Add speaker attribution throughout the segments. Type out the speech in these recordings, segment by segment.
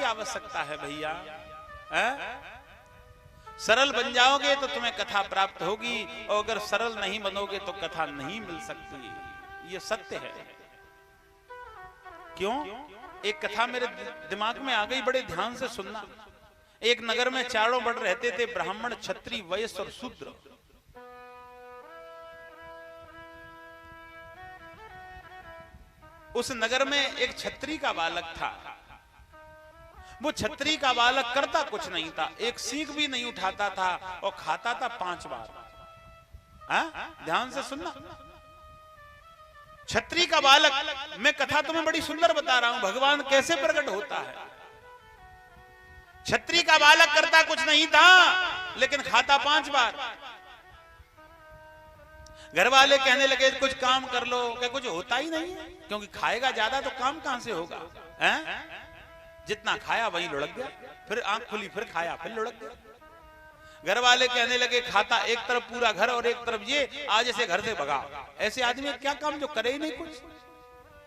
Speaker 1: आवश्यकता है भैया? सरल बन जाओगे तो तुम्हें कथा प्राप्त होगी, और अगर सरल नहीं बनोगे तो कथा नहीं मिल सकती। ये सत्य है। क्यों? एक कथा मेरे दिमाग में आ गई, बड़े ध्यान से सुनना। एक नगर में चारों बड़ रहते थे, ब्राह्मण, क्षत्रिय, वैश्य और शूद्र। उस नगर में एक क्षत्रिय का बालक था। वो क्षत्रिय का बालक करता कुछ नहीं था, एक सीख भी नहीं उठाता था और खाता था 5 बार। ध्यान से सुनना। क्षत्रिय का बालक, मैं कथा तुम्हें बड़ी सुंदर बता रहा हूं, भगवान कैसे प्रकट होता है। क्षत्रिय का बालक करता कुछ नहीं था, लेकिन खाता 5 बार। घर वाले कहने लगे कुछ काम कर लो, क्या कुछ होता ही नहीं है, क्योंकि खाएगा ज्यादा तो काम कहां से होगा? जितना खाया वही लुढ़क गया, फिर आंख खुली, फिर खाया, फिर लुढ़क गया। घर वाले कहने लगे खाता एक तरफ पूरा घर और एक तरफ ये, आज ऐसे घर से भगा। ऐसे आदमी क्या काम जो करे ही नहीं कुछ।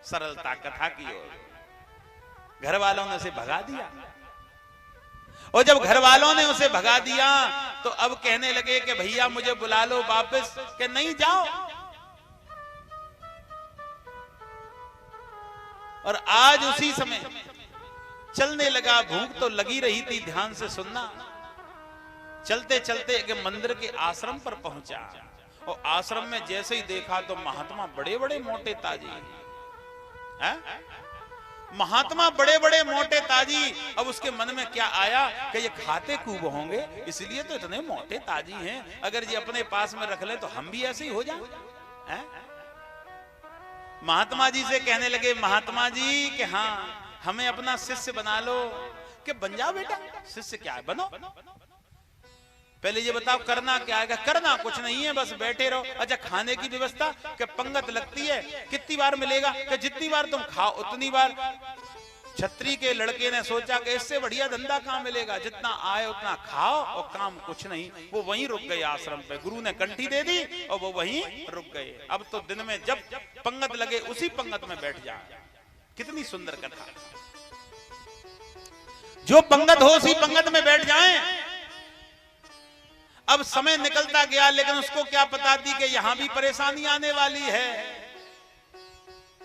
Speaker 1: सरलता कथा की ओर घर वालों ने उसे भगा दिया, और जब घर वालों ने उसे भगा दिया तो अब कहने लगे कि भैया मुझे बुला लो वापस। कि नहीं, जाओ। और आज उसी समय चलने लगा। भूख तो लगी रही थी, ध्यान से सुनना। चलते चलते एक मंदिर के आश्रम पर पहुंचा, और आश्रम में जैसे ही देखा तो महात्मा बड़े बड़े मोटे ताजी। महात्मा बड़े बड़े मोटे ताजी। अब उसके मन में क्या आया कि ये खाते खूब होंगे, इसलिए तो इतने मोटे ताजी हैं। अगर ये अपने पास में रख ले तो हम भी ऐसे ही हो जाए। महात्मा जी से कहने लगे, महात्मा जी कि हाँ, हमें अपना शिष्य बना लो। कि बन जाओ बेटा, शिष्य क्या है, बनो। पहले ये बताओ करना क्या है? करना कुछ नहीं है, बस बैठे रहो। अच्छा, खाने की व्यवस्था? कि पंगत लगती है, कितनी बार मिलेगा? कि जितनी बार तुम खाओ उतनी बार। छत्री के लड़के ने सोचा कि इससे बढ़िया धंधा कहां मिलेगा, जितना आए उतना खाओ और काम कुछ नहीं। वो वहीं रुक गए आश्रम पे। गुरु ने कंठी दे दी और वो वहीं रुक गए। अब तो दिन में जब पंगत लगे उसी पंगत में बैठ जाए। कितनी सुंदर कथा। जो पंगत हो उसी पंगत में बैठ जाएं। अब समय निकलता गया, लेकिन उसको क्या पता थी कि यहां भी परेशानी आने वाली है।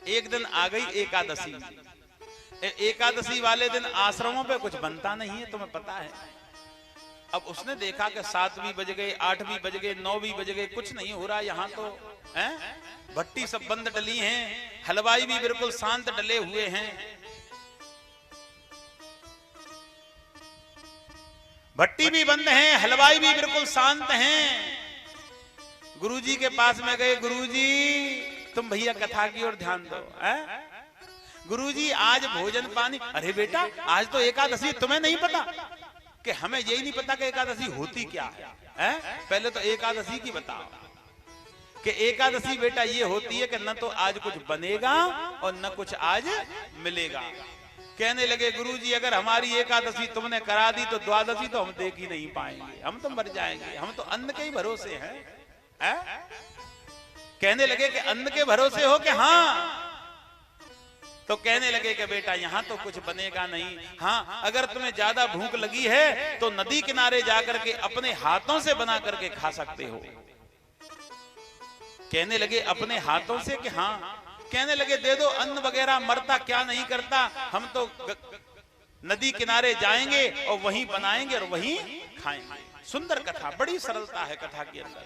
Speaker 1: एक दिन आ गई एकादशी। एकादशी वाले दिन आश्रमों पे कुछ बनता नहीं है, तुम्हें पता है। अब उसने देखा कि 7 भी बज गए, 8 भी बज गए, 9 भी बज गए, कुछ नहीं हो रहा यहाँ तो। भट्टी सब बंद डली हैं, हलवाई भी बिल्कुल शांत डले हुए हैं। भट्टी भी बंद है, हलवाई भी बिल्कुल शांत हैं। गुरुजी के पास में गए, गुरुजी तुम भैया कथा की ओर ध्यान दो। गुरुजी आज भोजन पानी? अरे बेटा आज तो एकादशी, तुम्हें नहीं पता? कि हमें यही नहीं पता कि एकादशी होती क्या है? पहले तो एकादशी की बताओ। कि एकादशी बेटा ये होती है कि न तो आज कुछ बनेगा और न कुछ आज मिलेगा। कहने लगे गुरुजी अगर हमारी एकादशी तुमने करा दी तो द्वादशी तो हम देख ही नहीं पाएंगे, हम तो मर जाएंगे, हम तो अन्न के ही भरोसे हैं। कहने लगे कि अन्न के भरोसे हो? कि हाँ। तो कहने लगे कि बेटा यहाँ तो कुछ बनेगा नहीं। हाँ, अगर तुम्हें ज्यादा भूख लगी है तो नदी किनारे जाकर के अपने हाथों से बना करके खा सकते हो। कहने लगे अपने हाथों से? कि हाँ। कहने लगे दे दो अन्न वगैरह, मरता क्या नहीं करता, हम तो नदी किनारे जाएंगे और वहीं बनाएंगे और वहीं खाएंगे। सुंदर कथा, बड़ी सरलता है कथा के अंदर।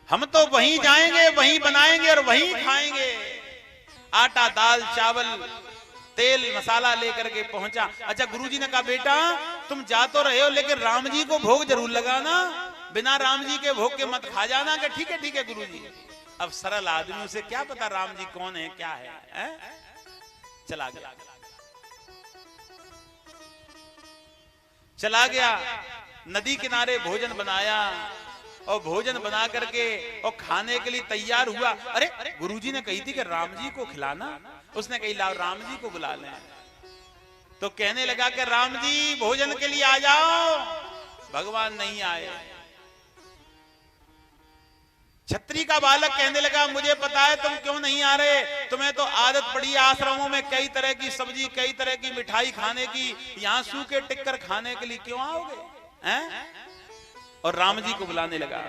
Speaker 1: हम तो वहीं जाएंगे, वहीं बनाएंगे और वहीं खाएंगे। आटा दाल चावल तेल मसाला लेकर के पहुंचा। अच्छा, गुरुजी ने कहा बेटा तुम जा तो रहे हो लेकिन राम जी को भोग जरूर लगाना, बिना राम जी के भोग के मत खा जाना। कि ठीक है गुरुजी। अब सरल आदमी, उसे क्या पता राम जी कौन है क्या है? चला गया नदी किनारे भोजन बनाया और भोजन बना करके और खाने के लिए तैयार हुआ। अरे गुरुजी ने कही थी कि राम जी को खिलाना, उसने कही लाओ राम जी को बुला लें। तो कहने लगा कि राम जी भोजन के लिए आ जाओ। भगवान नहीं आए। छत्री का बालक कहने लगा मुझे पता है तुम क्यों नहीं आ रहे, तुम्हें तो आदत पड़ी है आश्रमों में कई तरह की सब्जी कई तरह की मिठाई खाने की, यहाँ सूखे टिक्कर खाने के लिए क्यों आओगे हैं? और राम जी को बुलाने लगा।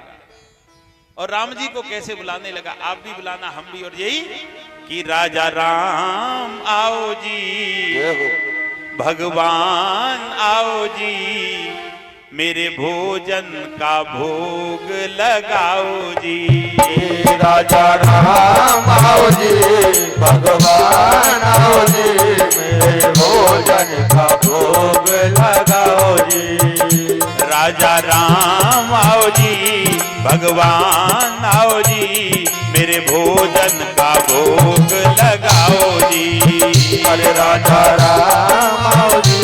Speaker 1: और राम जी को कैसे बुलाने लगा, आप भी बुलाना हम भी, और यही कि राजा राम आओ जी, भगवान आओ जी, मेरे भोजन का भोग लगाओ जी।
Speaker 2: राजा राम आओ जी, भगवान आओ जी, मेरे भोजन का भोग लगाओ जी।
Speaker 1: राजा राम आओ जी, भगवान आओ जी, मेरे भोजन का भोग लगाओ जी।
Speaker 2: अरे राजा राम आओ जी,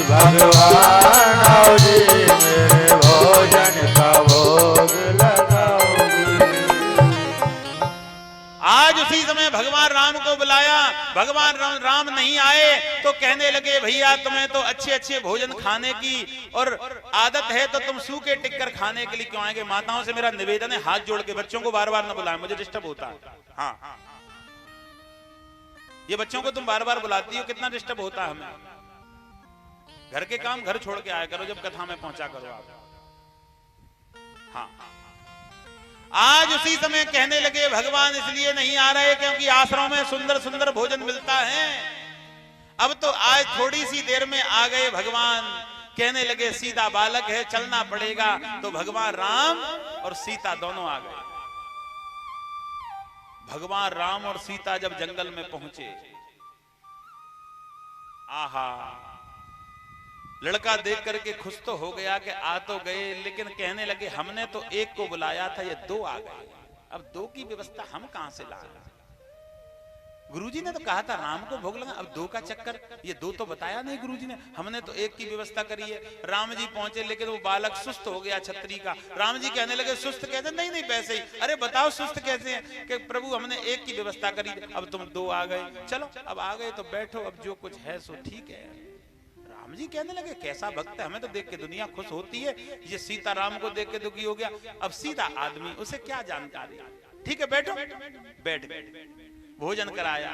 Speaker 2: भगवान आओ जी, मेरे भोजन का भोग लगाओ जी।
Speaker 1: आज उसी समय भगवान राम को बुलाया, भगवान राम नहीं आए तो कहने लगे भैया तुम्हें तो अच्छे अच्छे भोजन खाने की और आदत है तो तुम सूखे टिक्कर खाने के लिए क्यों आएंगे। माताओं से मेरा निवेदन है, हाथ जोड़ के बच्चों को बार बार न बुलाएं, मुझे डिस्टर्ब होता है। हाँ, ये बच्चों को तुम बार बार बुलाती हो, कितना डिस्टर्ब होता है हमें। घर के काम घर छोड़ के आया करो, जब कथा में पहुंचा करो आप। हाँ, आज उसी समय कहने लगे भगवान इसलिए नहीं आ रहे क्योंकि आश्रम में सुंदर सुंदर भोजन मिलता है। अब तो आज थोड़ी सी देर में आ गए भगवान, कहने लगे सीता बालक है चलना पड़ेगा, तो भगवान राम और सीता दोनों आ गए। भगवान राम और सीता जब जंगल में पहुंचे, आहा, लड़का देख करके खुश तो हो गया कि आ तो गए, लेकिन कहने लगे हमने तो एक को बुलाया था, ये दो आ गए, अब दो की व्यवस्था हम कहां से लाए। गुरुजी ने तो कहा था राम को भोग लगा, अब दो का चक्कर, ये दो तो बताया नहीं गुरुजी ने, हमने तो एक की व्यवस्था करी है। राम जी पहुंचे लेकिन वो बालक सुस्त हो गया छत्री का। राम जी कहने लगे सुस्त कैसे, नहीं नहीं वैसे ही। अरे बताओ सुस्त कैसे है, कि प्रभु हमने एक की व्यवस्था करी, अब तुम दो आ गए, चलो अब आ गए तो बैठो, अब जो कुछ है सो ठीक है। राम जी कहने लगे कैसा भक्त है, हमें तो देख के दुनिया खुश होती है, ये सीता राम को देख के दुखी हो गया, अब सीधा आदमी उसे क्या जानकारी। ठीक है बैठो, बैठ गए, भोजन कराया,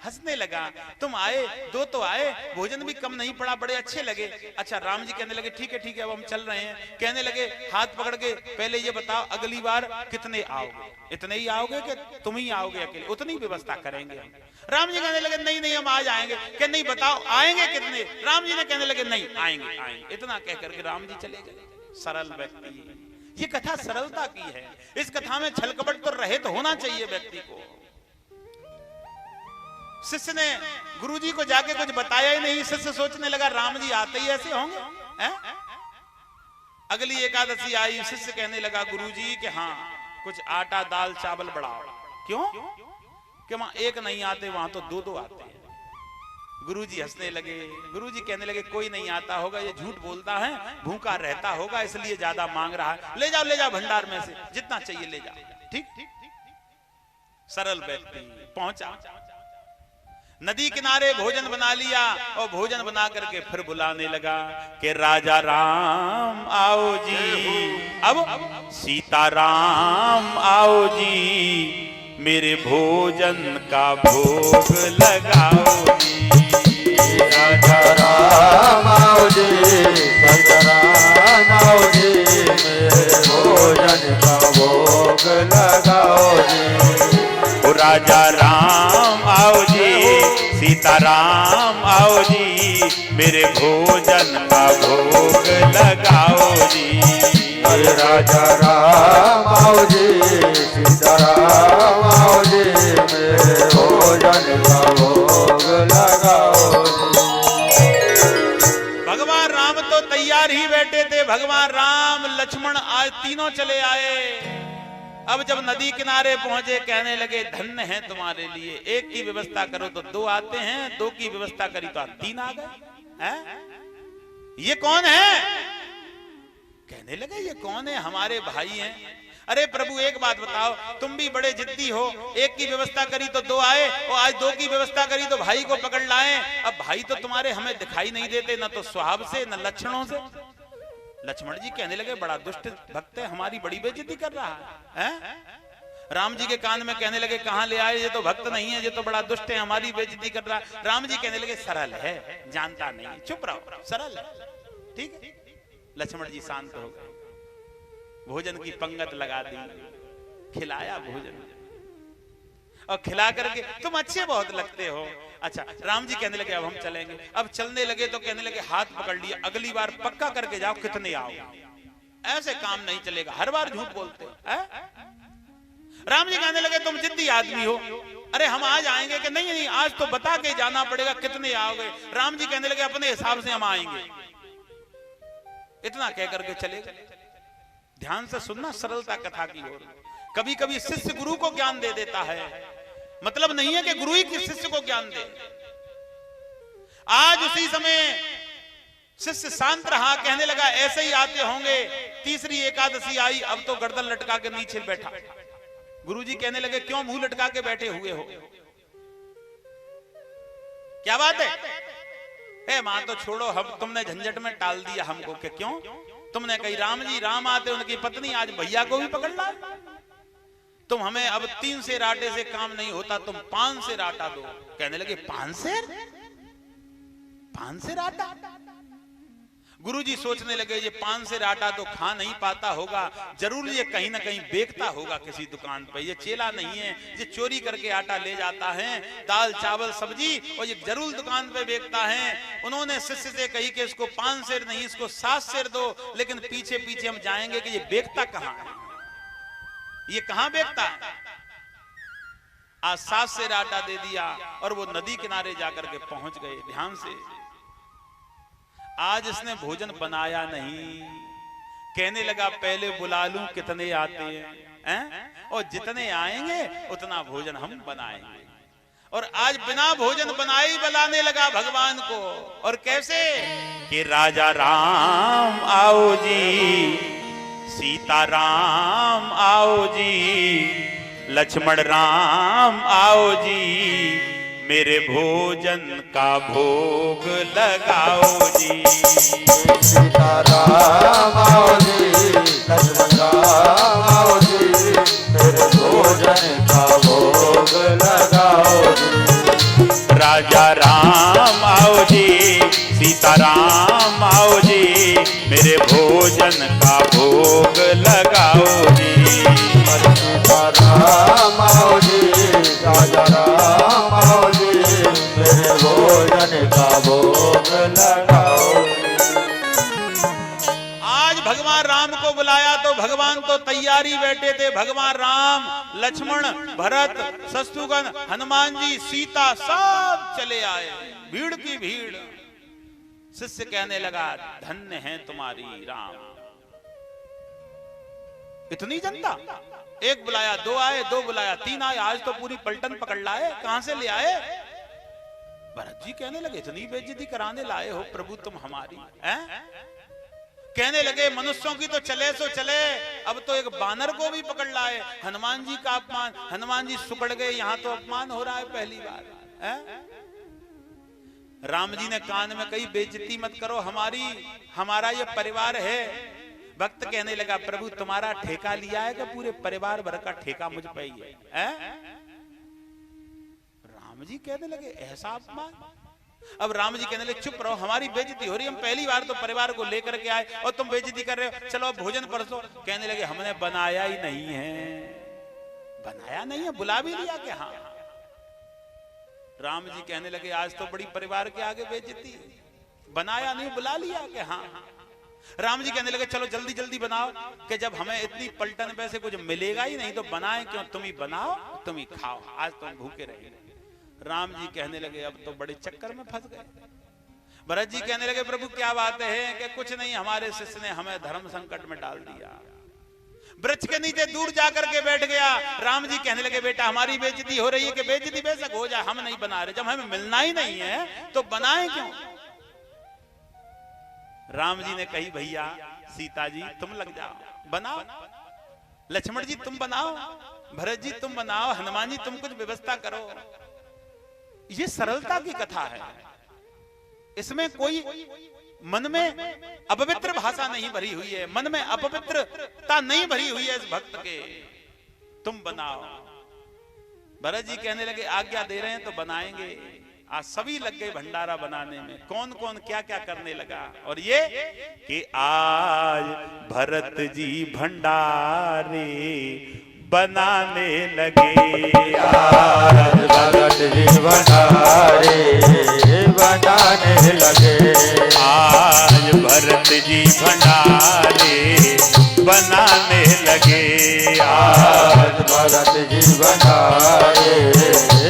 Speaker 1: हंसने लगा, तुम आए, दो तो आए, भोजन भी कम नहीं पड़ा, बड़े अच्छे लगे। अच्छा राम जी कहने लगे ठीक है अब हम चल रहे हैं। कहने लगे हाथ पकड़ के पहले ये बताओ अगली बार कितने आओगे, इतने ही आओगे कि तुम ही आओगे अकेले, उतनी व्यवस्था करेंगे हम। राम जी कहने लगे नहीं हम आज आएंगे। कि नहीं बताओ आएंगे कितने। राम जी ने कहने लगे नहीं आएंगे। इतना कह करके राम जी चले गए। सरल व्यक्ति, ये कथा सरलता की है, इस कथा में छल कपट तो रहित होना चाहिए व्यक्ति को। शिष्य ने गुरुजी को जाके कुछ बताया ही नहीं, शिष्य सोचने लगा राम जी आते ही ऐसे होंगे हैं? अगली एकादशी आई, शिष्य कहने लगा गुरुजी कि हाँ कुछ आटा दाल चावल बढ़ाओ। क्यों? कि वहां एक नहीं आते, वहां तो दो दो आते हैं। गुरुजी हंसने लगे। गुरुजी कहने लगे कोई नहीं आता होगा, ये झूठ बोलता है, भूखा रहता होगा इसलिए ज्यादा मांग रहा है, ले जाओ भंडार में से जितना चाहिए ले जाओ। ठीक, सरल व्यक्ति पहुंचा, नदी किनारे भोजन बना लिया और भोजन बना करके फिर बुलाने लगा कि राजा राम आओ जी, अब सीता राम आओ जी, मेरे भोजन का भोग लगाओ जी।
Speaker 2: राजा राम आओ जी, सीता राम आओ जी, मेरे भोजन का भोग लगाओ जी।
Speaker 1: राजा राम आओ जी, सीता राम आओ जी, मेरे भोजन का भोग लगाओ जी।
Speaker 2: अरे राजा राम आओ जी, सीता राम आओ जी, मेरे भोजन का भोग लगाओ जी।
Speaker 1: भगवान राम तो तैयार ही बैठे थे, भगवान राम लक्ष्मण आज तीनों चले आए। अब जब नदी किनारे पहुंचे कहने लगे धन्य है तुम्हारे लिए, एक की व्यवस्था करो तो दो आते हैं, दो की व्यवस्था करी तो तीन आ गए हैं? ये कौन है? कहने लगे ये कौन है? हमारे भाई हैं। अरे प्रभु एक बात बताओ, तुम भी बड़े जिद्दी हो, एक की व्यवस्था करी तो दो आए और आज दो की व्यवस्था करी तो भाई को पकड़ लाए। अब भाई तो तुम्हारे हमें दिखाई नहीं देते, न तो स्वभाव से न लक्षणों से। लक्ष्मण जी कहने लगे बड़ा दुष्ट भक्त है, हमारी बड़ी बेइज्जती कर रहा है। राम जी के कान में कहने लगे कहां ले आए, ये तो भक्त नहीं है, ये तो बड़ा दुष्ट है, हमारी बेइज्जती कर रहा है। राम जी कहने लगे सरल है, जानता नहीं, चुप रहो, सरल है, ठीक है। लक्ष्मण जी शांत हो गए, भोजन की पंगत लगा दी, खिलाया भोजन, और खिला करके तुम अच्छे बहुत लगते हो। अच्छा, राम जी कहने लगे अब हम चलेंगे। अब चलने लगे तो कहने लगे हाथ पकड़ लिया, अगली बार पक्का करके जाओ कितने आओ, ऐसे काम नहीं चलेगा, हर बार झूठ बोलते हैं। राम जी कहने लगे तुम जिद्दी आदमी हो, अरे हम आज आएंगे कि नहीं नहीं आज तो बता के जाना पड़ेगा कितने आओगे। राम जी कहने लगे अपने हिसाब से हम आएंगे। इतना कह करके चले गए। ध्यान से सुनना सरलता कथा की ओर। कभी कभी शिष्य गुरु को ज्ञान दे देता है, मतलब नहीं है कि गुरु ही किस शिष्य को ज्ञान दे। आज उसी समय शिष्य शांत रहा, कहने लगा ऐसे ही आते होंगे, तीसरी एकादशी आई, अब तो गर्दन लटका के नीचे बैठा। गुरुजी कहने लगे क्यों मुंह लटका के बैठे हुए हो, क्या बात है? मां तो छोड़ो, हम तुमने झंझट में टाल दिया हमको कि क्यों? तुमने कही राम जी राम आते उनकी पत्नी, आज भैया को भी पकड़ ला। तुम हमें अब 3 सेर आटे से काम नहीं होता, तुम 5 सेर आटा दो। कहने लगे 5 सेर? 5 सेर आटा? गुरुजी सोचने लगे ये 5 सेर आटा तो खा नहीं पाता होगा, जरूर ये कहीं ना कहीं बेचता होगा किसी दुकान पे। ये चेला नहीं है, ये चोरी करके आटा ले जाता है, दाल चावल सब्जी, और ये जरूर दुकान पे बेचता है। उन्होंने शिष्य से कही कि इसको 5 सेर नहीं, इसको 7 सेर दो, लेकिन पीछे पीछे हम जाएंगे कि ये बेचता कहां है, ये कहां बेचता है। आज 7 सेर आटा दे दिया और वो नदी किनारे जाकर के पहुंच गए। ध्यान से, आज इसने भोजन बनाया नहीं, कहने लगा पहले बुला लूं कितने आते हैं, और जितने आएंगे उतना भोजन हम बनाएंगे। और आज बिना भोजन बनाए ही बुलाने लगा भगवान को। और कैसे कि राजा राम आओ जी, सीता राम आओ जी, लक्ष्मण राम आओ जी, मेरे भोजन का भोग लगाओ जी।
Speaker 2: सीता राम आओ जी, लक्ष्मण राम आओ जी, मेरे भोजन का भोग लगाओ जी।
Speaker 1: राजा राम आओ जी, सीता राम आओ जी, मेरे भोजन का भोग लगाओ जी।
Speaker 2: सीता राम आओ जी, राजा राम आओ जी, मेरे भोजन का भोग लगाओ।
Speaker 1: आज भगवान राम को बुलाया तो भगवान तो तैयारी बैठे थे। भगवान राम, लक्ष्मण, भरत, शत्रुघ्न, हनुमान जी, सीता सब चले आए, भीड़ की भीड़। शिष्य कहने लगा धन्य है तुम्हारी राम, इतनी जनता, एक बुलाया 2 आए, 2 बुलाया 3 आए, आज तो पूरी पलटन पकड़ लाए, कहां से ले आए? भरत जी कहने लगे इतनी बेइज्जती कराने लाए हो प्रभु तुम हमारी, हैं? कहने लगे मनुष्यों की तो चले सो चले, अब तो एक बानर को भी पकड़ लाए। हनुमान जी का अपमान, हनुमान जी सुकड़ गए, यहां तो अपमान हो रहा है पहली बार, हैं? राम जी ने कान में कही बेइज्जती मत करो हमारी, हमारा ये परिवार है। भक्त कहने लगा प्रभु तुम्हारा ठेका लिया है कि पूरे परिवार भर का ठेका मुझ पे ही है? राम जी कहने लगे ऐसा अपमान। अब राम जी कहने लगे चुप रहो, हमारी बेइज्जती हो रही, हम पहली बार तो परिवार को लेकर के आए और तुम बेइज्जती कर रहे हो, चलो अब भोजन परसो। कहने लगे हमने बनाया ही नहीं है। बनाया नहीं है, बुला भी लिया कि हाँ। राम जी कहने लगे आज तो बड़ी परिवार के आगे बेइज्जती, बनाया नहीं बुला लिया कि हाँ। राम जी कहने लगे चलो जल्दी जल्दी बनाओ, कि जब हमें इतनी पलटन पे से कुछ मिलेगा ही नहीं तो बनाए क्यों, तुम ही बनाओ तुम ही खाओ, आज तुम भूखे रहे। राम जी कहने लगे अब तो बड़े चक्कर में फंस गए। भरत जी कहने लगे प्रभु क्या बात है? कि कुछ नहीं, हमारे शिष्य ने हमें धर्म संकट में डाल दिया। वृक्ष के नीचे दूर जाकर के बैठ गया। राम जी कहने लगे बेटा हमारी बेइज्जती हो रही है, कि बेइज्जती बेशक हो जाए, हम नहीं बना रहे, जब हमें मिलना ही नहीं है तो बनाए क्यों? राम जी ने कही भैया सीता जी तुम लग जाओ, बनाओ, लक्ष्मण जी तुम बनाओ, भरत जी तुम बनाओ, हनुमान जी तुम कुछ व्यवस्था करो। ये सरलता की कथा है, इसमें कोई मन में अपवित्र भाषा नहीं भरी हुई है, मन में अपवित्रता नहीं भरी हुई है इस भक्त के। तुम बनाओ। भरत जी कहने लगे आज्ञा दे रहे हैं तो बनाएंगे। आज सभी लग गए भंडारा बनाने में। कौन कौन क्या क्या करने लगा। और ये कि आज भरत जी भंडारे बनाने लगे।
Speaker 2: आज भरत जी भंडारे बनाने लगे।
Speaker 1: आज भरत जी भंडारे बनाने लगे।
Speaker 2: आज भरत जी भंडारे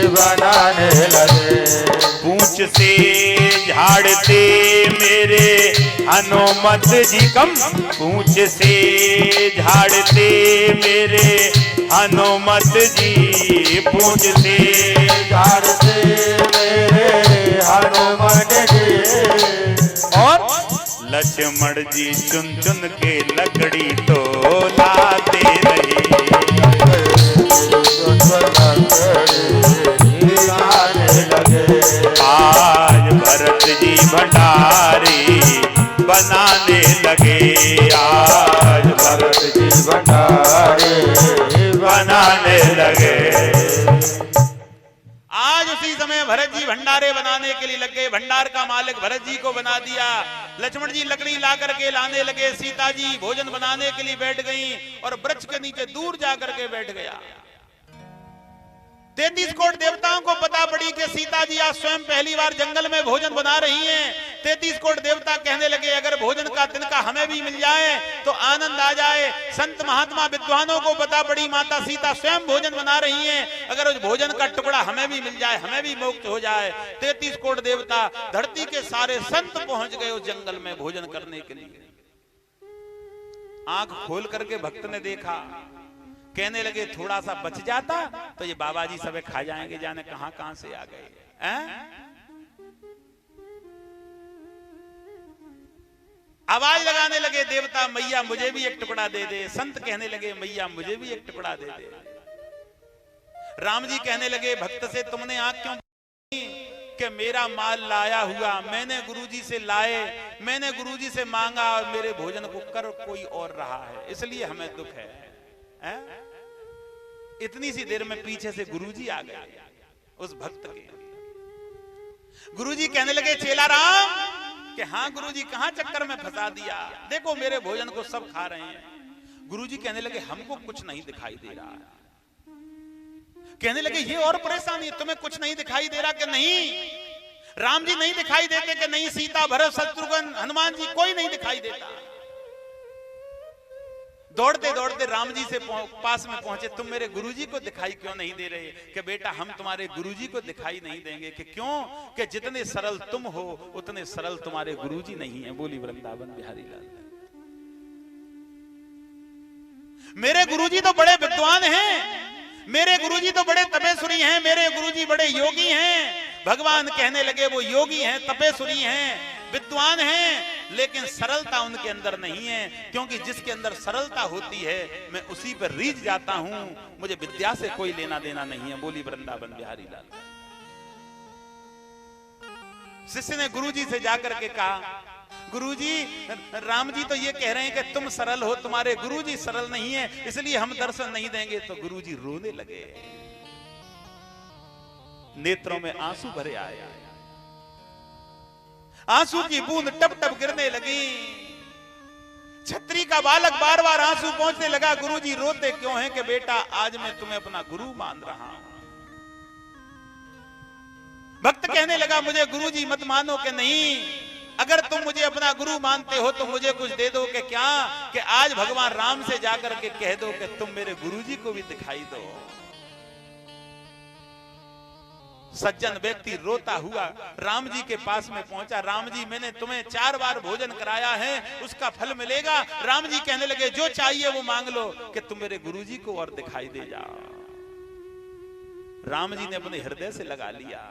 Speaker 2: बनाने लगे।
Speaker 1: पूंछ से झाड़ते मेरे हनुमत जी कम। पूंछ से झाड़ते मेरे हनुमत जी। पूंछ से
Speaker 2: झाड़ते मेरे हनुमत जी।
Speaker 1: और लक्ष्मण जी चुन चुन के लकड़ी तो लाते रहे। आज भरत जी भंडारे बनाने लगे। आज
Speaker 2: भरत जी भंडारे
Speaker 1: बनाने लगे। आज उसी समय भरत जी भंडारे बनाने के लिए लग गए। भंडार का मालिक भरत जी को बना दिया। लक्ष्मण जी लकड़ी ला करके लाने लगे। सीता जी भोजन बनाने के लिए बैठ गई और वृक्ष के नीचे दूर जाकर के बैठ गया। 33 कोट देवताओं को पता पड़ी कि सीता जी आज स्वयं पहली बार जंगल में भोजन बना रही हैं। 33 कोट देवता कहने लगे अगर भोजन का तिनका हमें भी मिल जाए तो आनंद आ जाए। संत महात्मा विद्वानों को पता पड़ी माता सीता स्वयं भोजन बना रही हैं। अगर उस भोजन का टुकड़ा हमें भी मिल जाए, हमें भी मोक्ष हो जाए। 33 कोट देवता, धरती के सारे संत पहुंच गए उस जंगल में भोजन करने के लिए। आंख खोल करके भक्त ने देखा। कहने लगे थोड़ा सा बच जाता तो ये बाबा जी सब खा जाएंगे, जाने कहां कहां से आ गए। आवाज लगाने लगे देवता मैया मुझे भी एक टुकड़ा दे दे। संत कहने लगे मैया मुझे भी एक टुकड़ा दे दे। राम जी कहने लगे भक्त से तुमने आंख क्यों कि मेरा माल लाया हुआ मैंने गुरुजी से लाए, मैंने गुरुजी से मांगा और मेरे भोजन को कर कोई और रहा है, इसलिए हमें दुख है। इतनी सी देर में पीछे से गुरुजी आ गए उस भक्त के। गुरुजी कहने लगे चेला राम कि हाँ गुरुजी कहां चक्कर में फंसा दिया, देखो मेरे भोजन को सब खा रहे हैं। गुरुजी कहने लगे हमको कुछ नहीं दिखाई दे रहा है। कहने लगे ये और परेशानी है, तुम्हें कुछ नहीं दिखाई दे रहा कि नहीं? राम जी नहीं दिखाई देते कि नहीं? सीता भरत शत्रुघ्न हनुमान जी कोई नहीं दिखाई देता। दौड़ते दौड़ते राम जी से पास में पहुंचे। तुम मेरे गुरुजी को दिखाई क्यों नहीं दे रहे? कि बेटा हम तुम्हारे गुरुजी को दिखाई नहीं देंगे। कि क्यों? कि जितने सरल तुम हो उतने सरल तुम्हारे गुरुजी नहीं है। बोली वृंदावन बिहारी लाल। मेरे गुरुजी तो बड़े विद्वान हैं, मेरे गुरुजी तो बड़े तपेश्वरी हैं, मेरे गुरुजी बड़े योगी हैं। भगवान कहने लगे वो योगी हैं, तपेश्वरी हैं, विद्वान हैं, लेकिन सरलता उनके अंदर नहीं है। क्योंकि जिसके अंदर सरलता होती है मैं उसी पर रीझ जाता हूं, मुझे विद्या से कोई लेना देना नहीं है। बोली वृंदावन बिहारी लाल। शिष्य ने गुरुजी से जाकर के कहा गुरुजी राम जी तो ये कह रहे हैं कि तुम सरल हो, तुम्हारे गुरुजी सरल नहीं है, इसलिए हम दर्शन नहीं देंगे। तो गुरुजी रोने लगे, नेत्रों में आंसू भरे आए, आंसू की बूंद टप टप गिरने लगी। छत्री का बालक बार बार आंसू पहुंचने लगा। गुरुजी रोते क्यों हैं? कि बेटा आज मैं तुम्हें अपना गुरु मान रहा हूं। भक्त कहने लगा मुझे गुरुजी मत मानो कि नहीं, अगर तुम मुझे अपना गुरु मानते हो तो मुझे कुछ दे दो। कि क्या? कि आज भगवान राम से जाकर के कह दो कि तुम मेरे गुरुजी को भी दिखाई दो। सज्जन व्यक्ति रोता हुआ राम जी के पास में पहुंचा। राम जी मैंने तुम्हें 4 बार भोजन कराया है, उसका फल मिलेगा। राम जी कहने लगे जो चाहिए वो मांग लो, कि तुम मेरे गुरुजी को और दिखाई दे जाओ। राम जी ने अपने हृदय से लगा लिया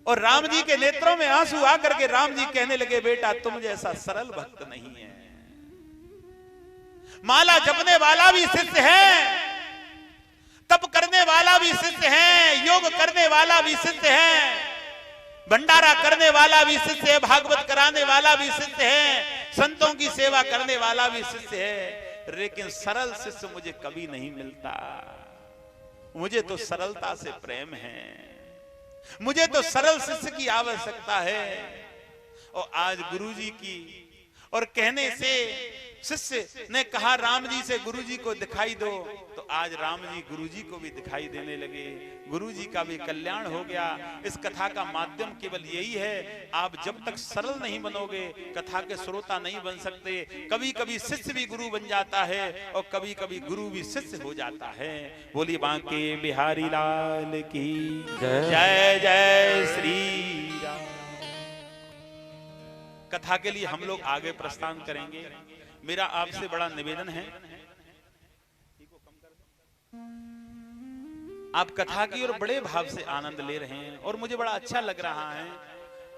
Speaker 1: और राम जी के नेत्रों में आंसू आकर के राम जी कहने लगे बेटा तुम जैसा सरल भक्त नहीं है। माला जपने वाला भी शिष्य है, तप करने वाला भी शिष्य है, योग करने वाला भी शिष्य है, भंडारा करने वाला भी शिष्य है, भागवत कराने वाला भी शिष्य है, संतों की सेवा करने वाला भी शिष्य है। लेकिन सरल शिष्य मुझे कभी नहीं मिलता। मुझे तो सरलता से प्रेम है, मुझे तो सरल शिष्य की आवश्यकता है। और आज गुरुजी की और कहने से शिष्य ने कहा राम जी से गुरुजी को दिखाई दो, तो आज राम जी गुरुजी को भी दिखाई देने लगे। गुरुजी का भी कल्याण हो गया। इस कथा का माध्यम केवल यही है, आप जब तक सरल नहीं बनोगे कथा के श्रोता नहीं बन सकते। कभी कभी शिष्य भी गुरु बन जाता है और कभी कभी गुरु भी शिष्य हो जाता है। बोली बांके बिहारी लाल की जय जय श्री राम। कथा के लिए हम लोग आगे प्रस्थान करेंगे। मेरा आपसे बड़ा निवेदन है, आप कथा की और बड़े भाव से आनंद ले रहे हैं और मुझे बड़ा अच्छा लग रहा है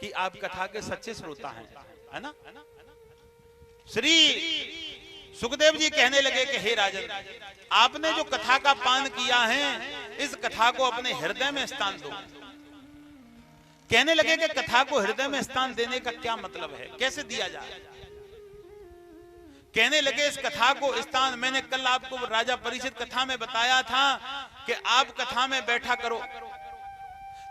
Speaker 1: कि आप कथा के सच्चे श्रोता हैं, है ना। श्री सुखदेव जी कहने लगे कि हे राजन, आपने जो कथा का पान किया है, इस कथा को अपने हृदय में स्थान दो। कहने लगे कि कथा को हृदय में स्थान देने का क्या मतलब है, कैसे दिया जाए। कहने लगे इस कथा को स्थान, मैंने कल आपको राजा परीक्षित कथा में बताया था कि आप कथा में बैठा करो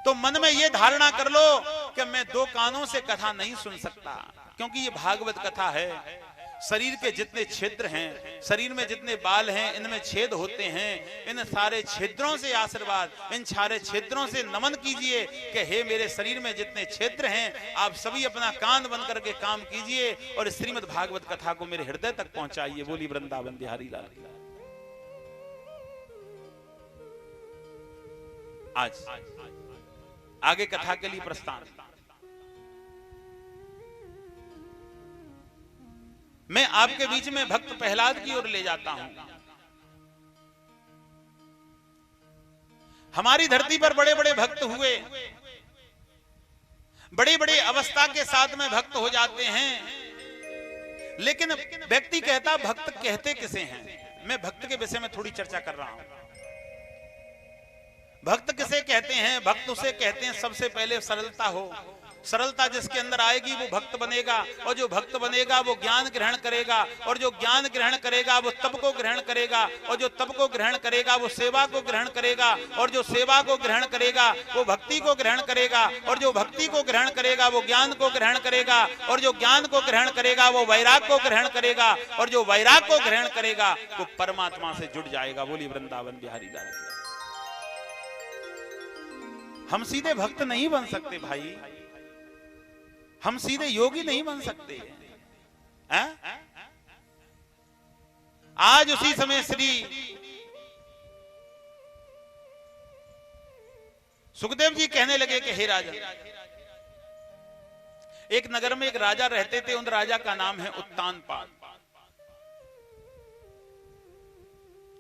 Speaker 1: तो मन में यह धारणा कर लो कि मैं दो कानों से कथा नहीं सुन सकता, क्योंकि ये भागवत कथा है। शरीर के जितने छिद्र हैं, शरीर में जितने बाल हैं, इनमें छेद होते हैं। इन सारे छिद्रों से आशीर्वाद, इन सारे छिद्रों से नमन कीजिए कि हे मेरे शरीर में जितने छिद्र हैं, आप सभी अपना कान बंद करके काम कीजिए और श्रीमद् भागवत कथा को मेरे हृदय तक पहुंचाइए। बोली वृंदावन बिहारी लाल। आज आगे कथा के लिए प्रस्थान। मैं आपके बीच में भक्त प्रहलाद की ओर ले जाता हूं। हमारी धरती पर बड़े बड़े भक्त हुए, बड़ी बड़ी अवस्था के साथ में भक्त हो जाते हैं, लेकिन व्यक्ति कहता भक्त कहते किसे हैं। मैं भक्त के विषय में थोड़ी चर्चा कर रहा हूं। भक्त किसे कहते हैं? भक्त उसे कहते हैं सबसे पहले सरलता हो। सरलता जिसके अंदर आएगी वो भक्त बनेगा, और जो भक्त बनेगा वो ज्ञान ग्रहण करेगा, और जो ज्ञान ग्रहण करेगा वो तप को ग्रहण करेगा, और जो तप को ग्रहण करेगा वो सेवा को ग्रहण करेगा, और जो सेवा को ग्रहण करेगा वो भक्ति को ग्रहण करेगा, और जो भक्ति को ग्रहण करेगा वो ज्ञान को ग्रहण करेगा, और जो ज्ञान को ग्रहण करेगा वो वैराग को ग्रहण करेगा, और जो वैराग को ग्रहण करेगा वो परमात्मा से जुड़ जाएगा। बोली वृंदावन बिहारी लाल। हम सीधे भक्त नहीं बन सकते भाई, हम सीधे योगी नहीं बन सकते हैं? आज उसी समय श्री सुखदेव जी कहने लगे कि हे राजा, एक नगर में एक राजा रहते थे, उन राजा का नाम है उत्तानपाद।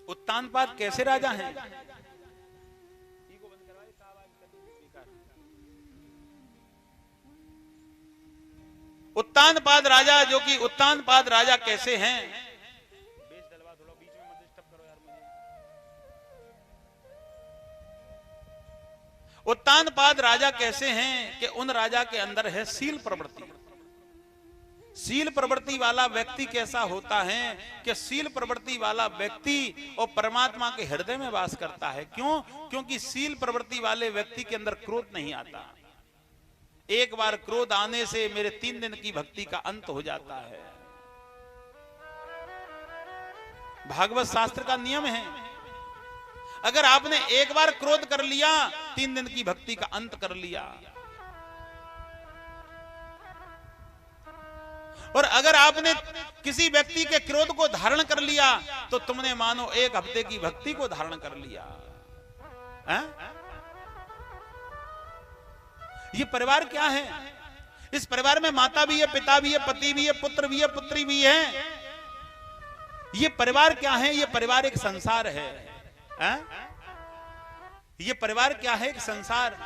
Speaker 1: उत्तानपाद कैसे राजा हैं? उत्तानपाद राजा, जो कि उत्तानपाद राजा कैसे हैं? उत्तानपाद राजा कैसे हैं कि उन राजा के अंदर है शील प्रवृत्ति। शील प्रवृत्ति वाला व्यक्ति कैसा होता है कि शील प्रवृत्ति वाला व्यक्ति और परमात्मा के हृदय में वास करता है। क्यों? क्योंकि शील प्रवृत्ति वाले व्यक्ति के अंदर क्रोध नहीं आता। एक बार क्रोध आने से मेरे 3 दिन की भक्ति का अंत हो जाता है। भागवत शास्त्र का नियम है, अगर आपने एक बार क्रोध कर लिया 3 दिन की भक्ति का अंत कर लिया। और अगर आपने किसी व्यक्ति के क्रोध को धारण कर लिया तो तुमने मानो 1 हफ्ते की भक्ति को धारण कर लिया है? ये परिवार क्या है? इस परिवार में माता भी है, पिता भी है, पति भी है, पुत्र भी है, पुत्री भी है। ये परिवार क्या है? ये परिवार एक संसार है। ये परिवार क्या है? एक संसार।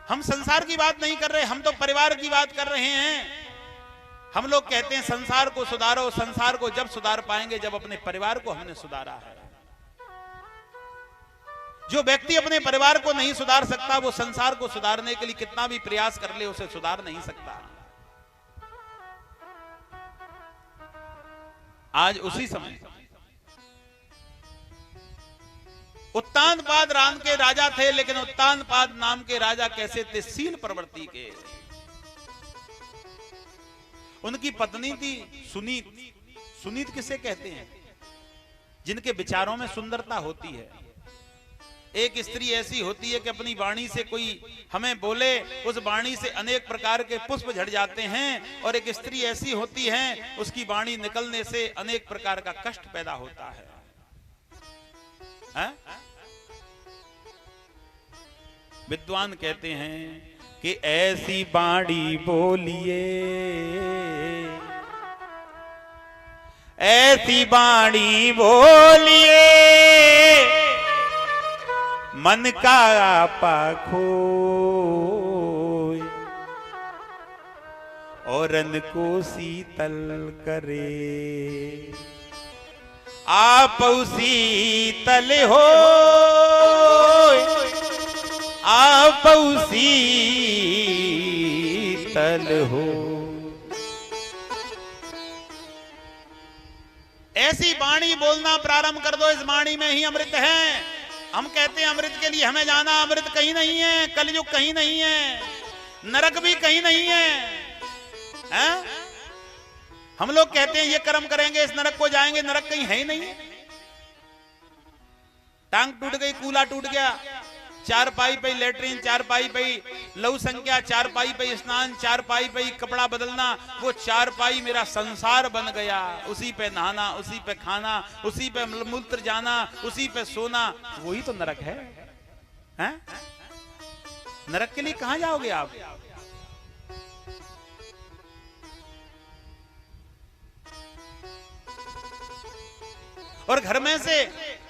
Speaker 1: हम संसार की बात नहीं कर रहे, हम तो परिवार की बात कर रहे हैं। हम लोग कहते हैं संसार को सुधारो। संसार को जब सुधार पाएंगे जब अपने परिवार को हमने सुधारा है। जो व्यक्ति अपने परिवार को नहीं सुधार सकता वो संसार को सुधारने के लिए कितना भी प्रयास कर ले उसे सुधार नहीं सकता। आज उसी समय उत्तानपाद नाम के राजा थे, लेकिन उत्तानपाद नाम के राजा कैसे थे? शील प्रवृत्ति के। उनकी पत्नी थी सुनीत। सुनीत किसे कहते हैं? जिनके विचारों में सुंदरता होती है। एक स्त्री ऐसी होती है कि अपनी वाणी से कोई हमें बोले, उस वाणी से अनेक प्रकार के पुष्प झड़ जाते हैं, और एक स्त्री ऐसी होती है उसकी वाणी निकलने से अनेक प्रकार का कष्ट पैदा होता है। विद्वान कहते हैं कि ऐसी वाणी बोलिए, ऐसी वाणी बोलिए, मन का आपा खोए, औरन को शीतल करे, आप शीतल हो, आप शीतल हो। ऐसी वाणी बोलना प्रारंभ कर दो। इस वाणी में ही अमृत है। हम कहते हैं अमृत के लिए हमें जाना, अमृत कहीं नहीं है, कलयुग कहीं नहीं है, नरक भी कहीं नहीं है, हैं? हम लोग कहते हैं ये कर्म करेंगे इस नरक को जाएंगे, नरक कहीं है ही नहीं। टांग टूट गई, कूला टूट गया, चारपाई पे लेटरिन, चारपाई पे लघु संख्या, चारपाई पे स्नान, चारपाई पे कपड़ा बदलना, वो चारपाई मेरा संसार बन गया। उसी पे नहाना, उसी पे खाना, उसी पे मूत्र जाना, उसी पे सोना, वही तो नरक है, हैं? नरक के लिए कहां जाओगे आप? और घर में से,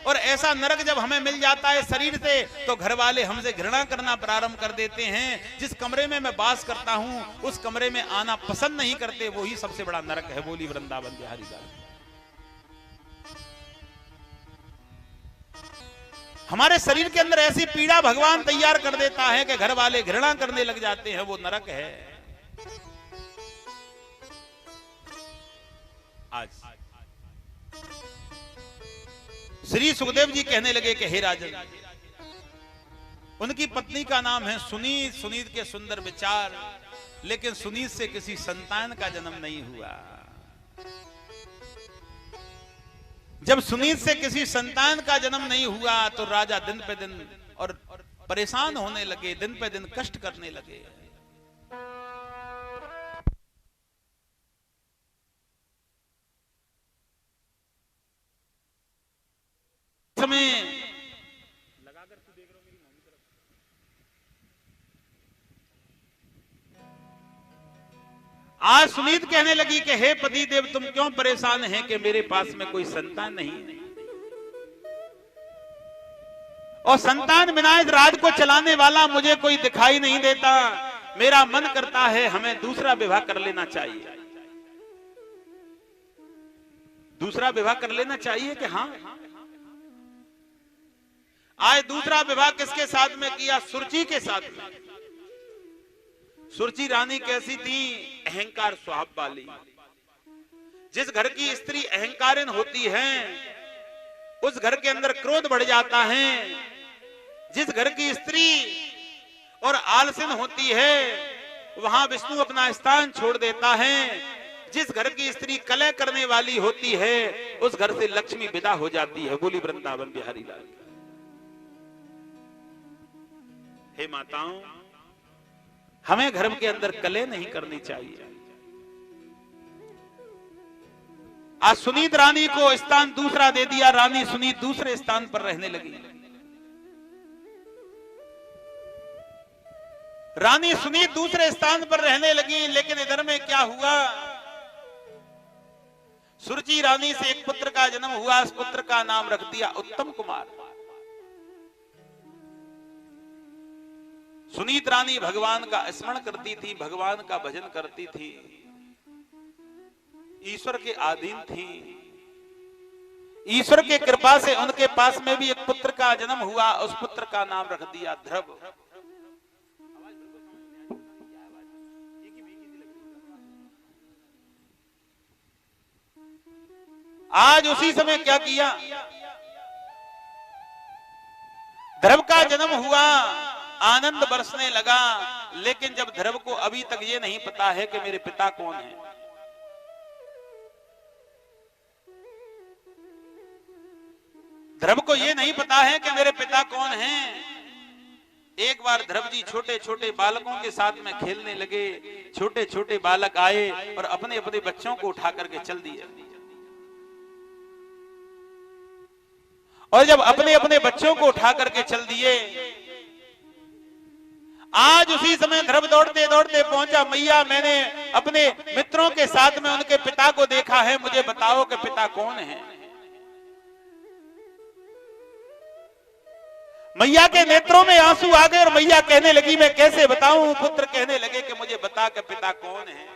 Speaker 1: और ऐसा नरक जब हमें मिल जाता है शरीर से, तो घर वाले हमसे घृणा करना प्रारंभ कर देते हैं। जिस कमरे में मैं वास करता हूं उस कमरे में आना पसंद नहीं करते, वही सबसे बड़ा नरक है। बोली वृंदावन बिहारी लाल। हमारे शरीर के अंदर ऐसी पीड़ा भगवान तैयार कर देता है कि घर वाले घृणा करने लग जाते हैं, वो नरक है। आज श्री सुखदेव जी कहने लगे कि हे राजन, उनकी पत्नी का नाम है सुनीत। सुनीत के सुंदर विचार, लेकिन सुनीत से किसी संतान का जन्म नहीं हुआ। जब सुनीत से किसी संतान का जन्म नहीं हुआ तो राजा दिन पे दिन और परेशान होने लगे, दिन पे दिन कष्ट करने लगे। समय लगाकर तू देख रहा मेरी मम्मी तरफ। आज सुनीत कहने लगी कि हे पति देव, तुम क्यों परेशान हैं कि मेरे पास में कोई संतान नहीं है, और संतान बिना इस राज को चलाने वाला मुझे कोई दिखाई नहीं देता। मेरा मन करता है हमें दूसरा विवाह कर लेना चाहिए। दूसरा विवाह कर लेना चाहिए कि हाँ। आज दूसरा विवाह किसके साथ में किया? सुरुचि के साथ में। सुरुचि रानी कैसी थी? अहंकार स्वभाव वाली। जिस घर की स्त्री अहंकारिन होती है उस घर के अंदर क्रोध बढ़ जाता है। जिस घर की स्त्री और आलसिन होती है वहां विष्णु अपना स्थान छोड़ देता है। जिस घर की स्त्री कलह करने वाली होती है उस घर से लक्ष्मी विदा हो जाती है। बोली वृंदावन बिहारी लाल। हे माताओं, हमें घर के अंदर कलह नहीं करनी चाहिए। आज सुनीत रानी को स्थान दूसरा दे दिया। रानी सुनीत दूसरे स्थान पर रहने लगी। रानी सुनीत दूसरे स्थान पर रहने लगी, लेकिन इधर में क्या हुआ? सुरुचि रानी से एक पुत्र का जन्म हुआ। उस पुत्र का नाम रख दिया उत्तम कुमार। सुनीत रानी भगवान का स्मरण करती थी, भगवान का भजन करती थी, ईश्वर के अधीन थी। ईश्वर की कृपा से उनके पास में भी एक पुत्र का जन्म हुआ। उस पुत्र का नाम रख दिया ध्रुव। आज उसी समय क्या किया, ध्रुव का जन्म हुआ, आनंद बरसने लगा, लेकिन जब ध्रुव को अभी तक ये नहीं पता है कि मेरे पिता कौन है, ध्रुव को ये नहीं पता है कि मेरे पिता कौन हैं। एक बार ध्रुव जी छोटे छोटे बालकों के साथ में खेलने लगे, छोटे छोटे बालक आए और अपने अपने बच्चों को उठा करके चल दिए। और जब अपने अपने बच्चों को उठा करके चल दिए, आज उसी समय ध्रुव दौड़ते दौड़ते पहुंचा, मैया मैंने अपने मित्रों के साथ में उनके पिता को देखा है, मुझे बताओ कि पिता कौन है। मैया के नेत्रों में आंसू आ गए और मैया कहने लगी मैं कैसे बताऊं। पुत्र कहने लगे कि मुझे बता कि पिता कौन है।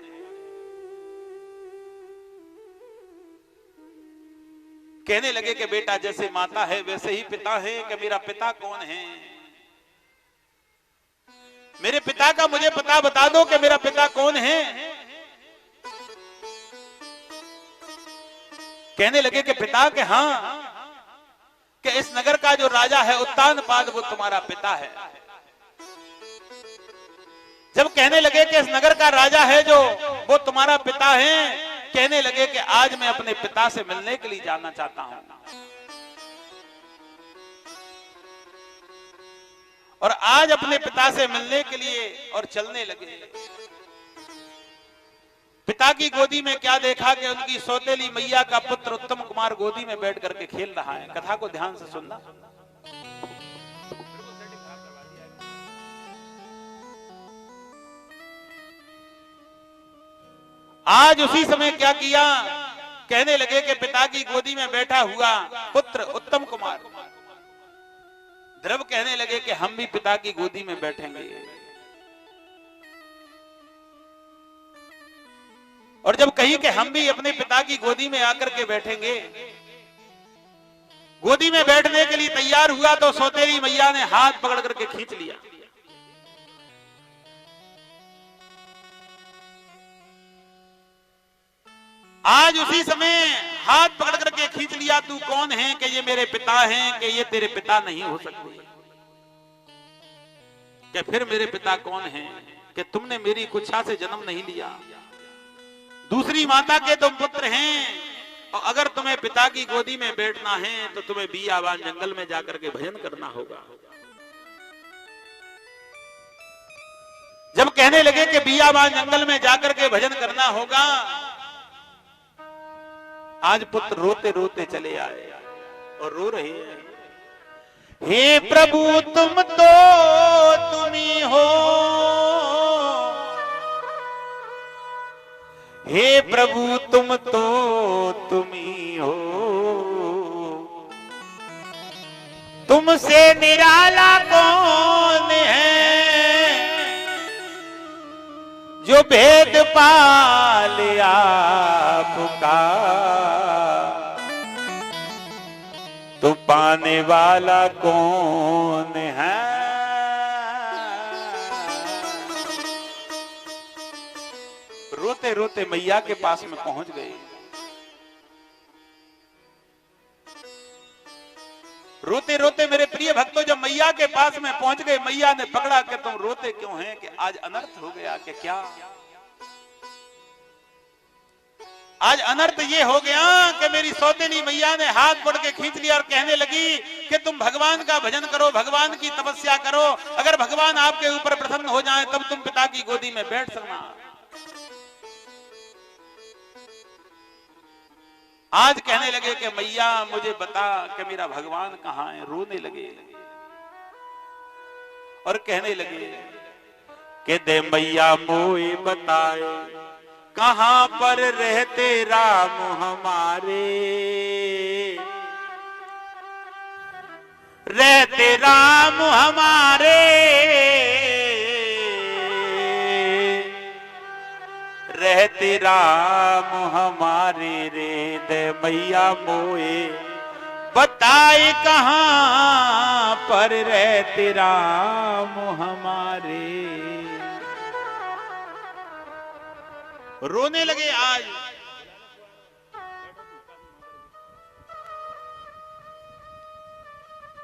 Speaker 1: कहने लगे कि बेटा जैसे माता है वैसे ही पिता है, कि मेरा पिता कौन है, मेरे पिता का मुझे पता बता दो कि मेरा पिता कौन है। कहने लगे कि पिता के हाँ, कि इस नगर का जो राजा है उत्तानपाद वो तुम्हारा पिता है। जब कहने लगे कि इस नगर का राजा है जो वो तुम्हारा पिता है, कहने लगे कि आज मैं अपने पिता से मिलने के लिए जाना चाहता हूं। और आज अपने पिता से मिलने के लिए और चलने लगे। पिता की गोदी में क्या देखा कि उनकी सौतेली मैया का पुत्र उत्तम कुमार गोदी में बैठ करके खेल रहा है। कथा को ध्यान से सुनना। आज उसी समय क्या किया, कहने लगे कि पिता की गोदी में बैठा हुआ पुत्र उत्तम कुमार, ध्रुव कहने लगे कि हम भी पिता की गोदी में बैठेंगे। और जब कही कि हम भी अपने पिता की गोदी में आकर के बैठेंगे, गोदी में बैठने के लिए तैयार हुआ तो सौतेली मैया ने हाथ पकड़ करके खींच लिया। आज उसी समय हाथ पकड़ करके खींच लिया, तू कौन है, कि ये मेरे पिता हैं, कि ये तेरे पिता नहीं हो सकते। कि फिर मेरे पिता कौन हैं, कि तुमने मेरी कुच्छा से जन्म नहीं लिया, दूसरी माता के तुम पुत्र हैं, और अगर तुम्हें पिता की गोदी में बैठना है तो तुम्हें बियाबान जंगल में जाकर के भजन करना होगा। जब कहने लगे कि बियाबान जंगल में जाकर के भजन करना होगा, आज पुत्र रोते रोते चले आए और रो रहे हैं, हे प्रभु तुम तो तुम्ही हो, हे प्रभु तुम तो तुम्ही हो, तुमसे निराला कौन है, जो भेद पा लिया आपका, तो पाने वाला कौन है। रोते रोते मैया के पास में पहुंच गए। रोते रोते मेरे प्रिय भक्तों जब मैया के पास में पहुंच गए, मैया ने पकड़ा कि तुम रोते क्यों हैं, कि आज अनर्थ हो गया। कि क्या? आज अनर्थ ये हो गया कि मेरी सौतेली मैया ने हाथ पकड़ के खींच लिया और कहने लगी कि तुम भगवान का भजन करो, भगवान की तपस्या करो, अगर भगवान आपके ऊपर प्रसन्न हो जाए तब तुम पिता की गोदी में बैठ सकना। आज कहने लगे कि मैया मुझे बता कि मेरा भगवान कहाँ है। रोने लगे और कहने लगे कि दे मैया मोए बताए, कहां पर रहते राम हमारे, रहते राम हमारे, रहते राम हमारे रे, दे मैया मोए बताए कहां पर रहते राम हमारे। रोने लगे। आज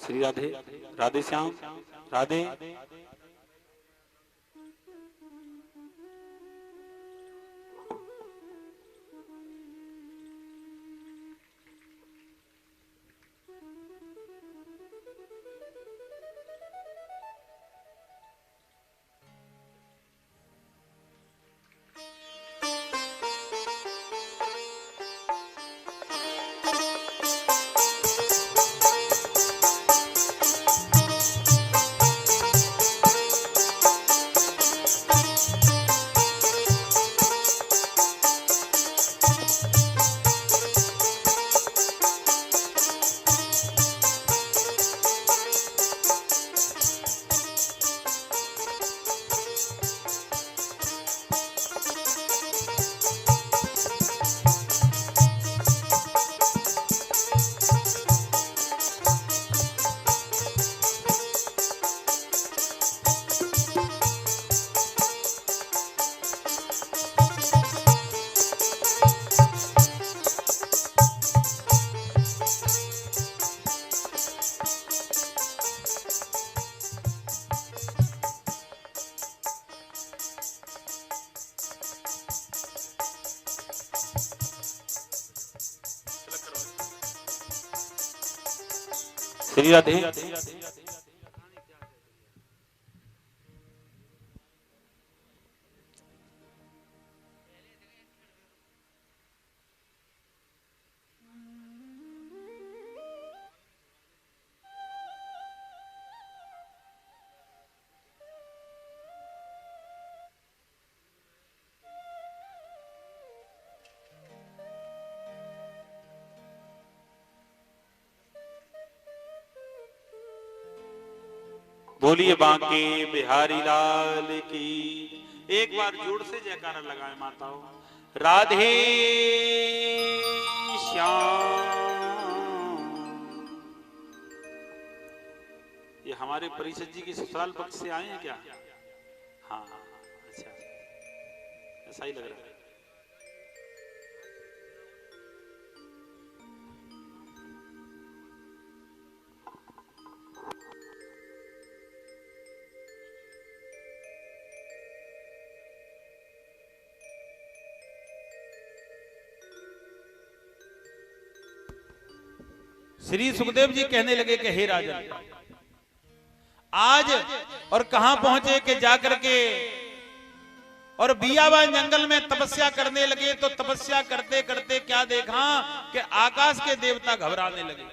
Speaker 3: श्री राधे, राधे श्याम, राधे। श्री राधे, बोलिए बांके बिहारी लाल की। एक बार जोर से जयकारा लगाए माताओं। राधे श्याम। ये हमारे परिषद जी के ससुराल पक्ष से आए हैं क्या? हाँ, अच्छा, ऐसा ही लग रहा है।
Speaker 1: श्री सुखदेव जी कहने लगे कि हे राजन, आज और कहां पहुंचे कि जाकर के और बियाबान जंगल में तपस्या करने लगे। तो तपस्या करते करते क्या देखा कि आकाश के देवता घबराने लगे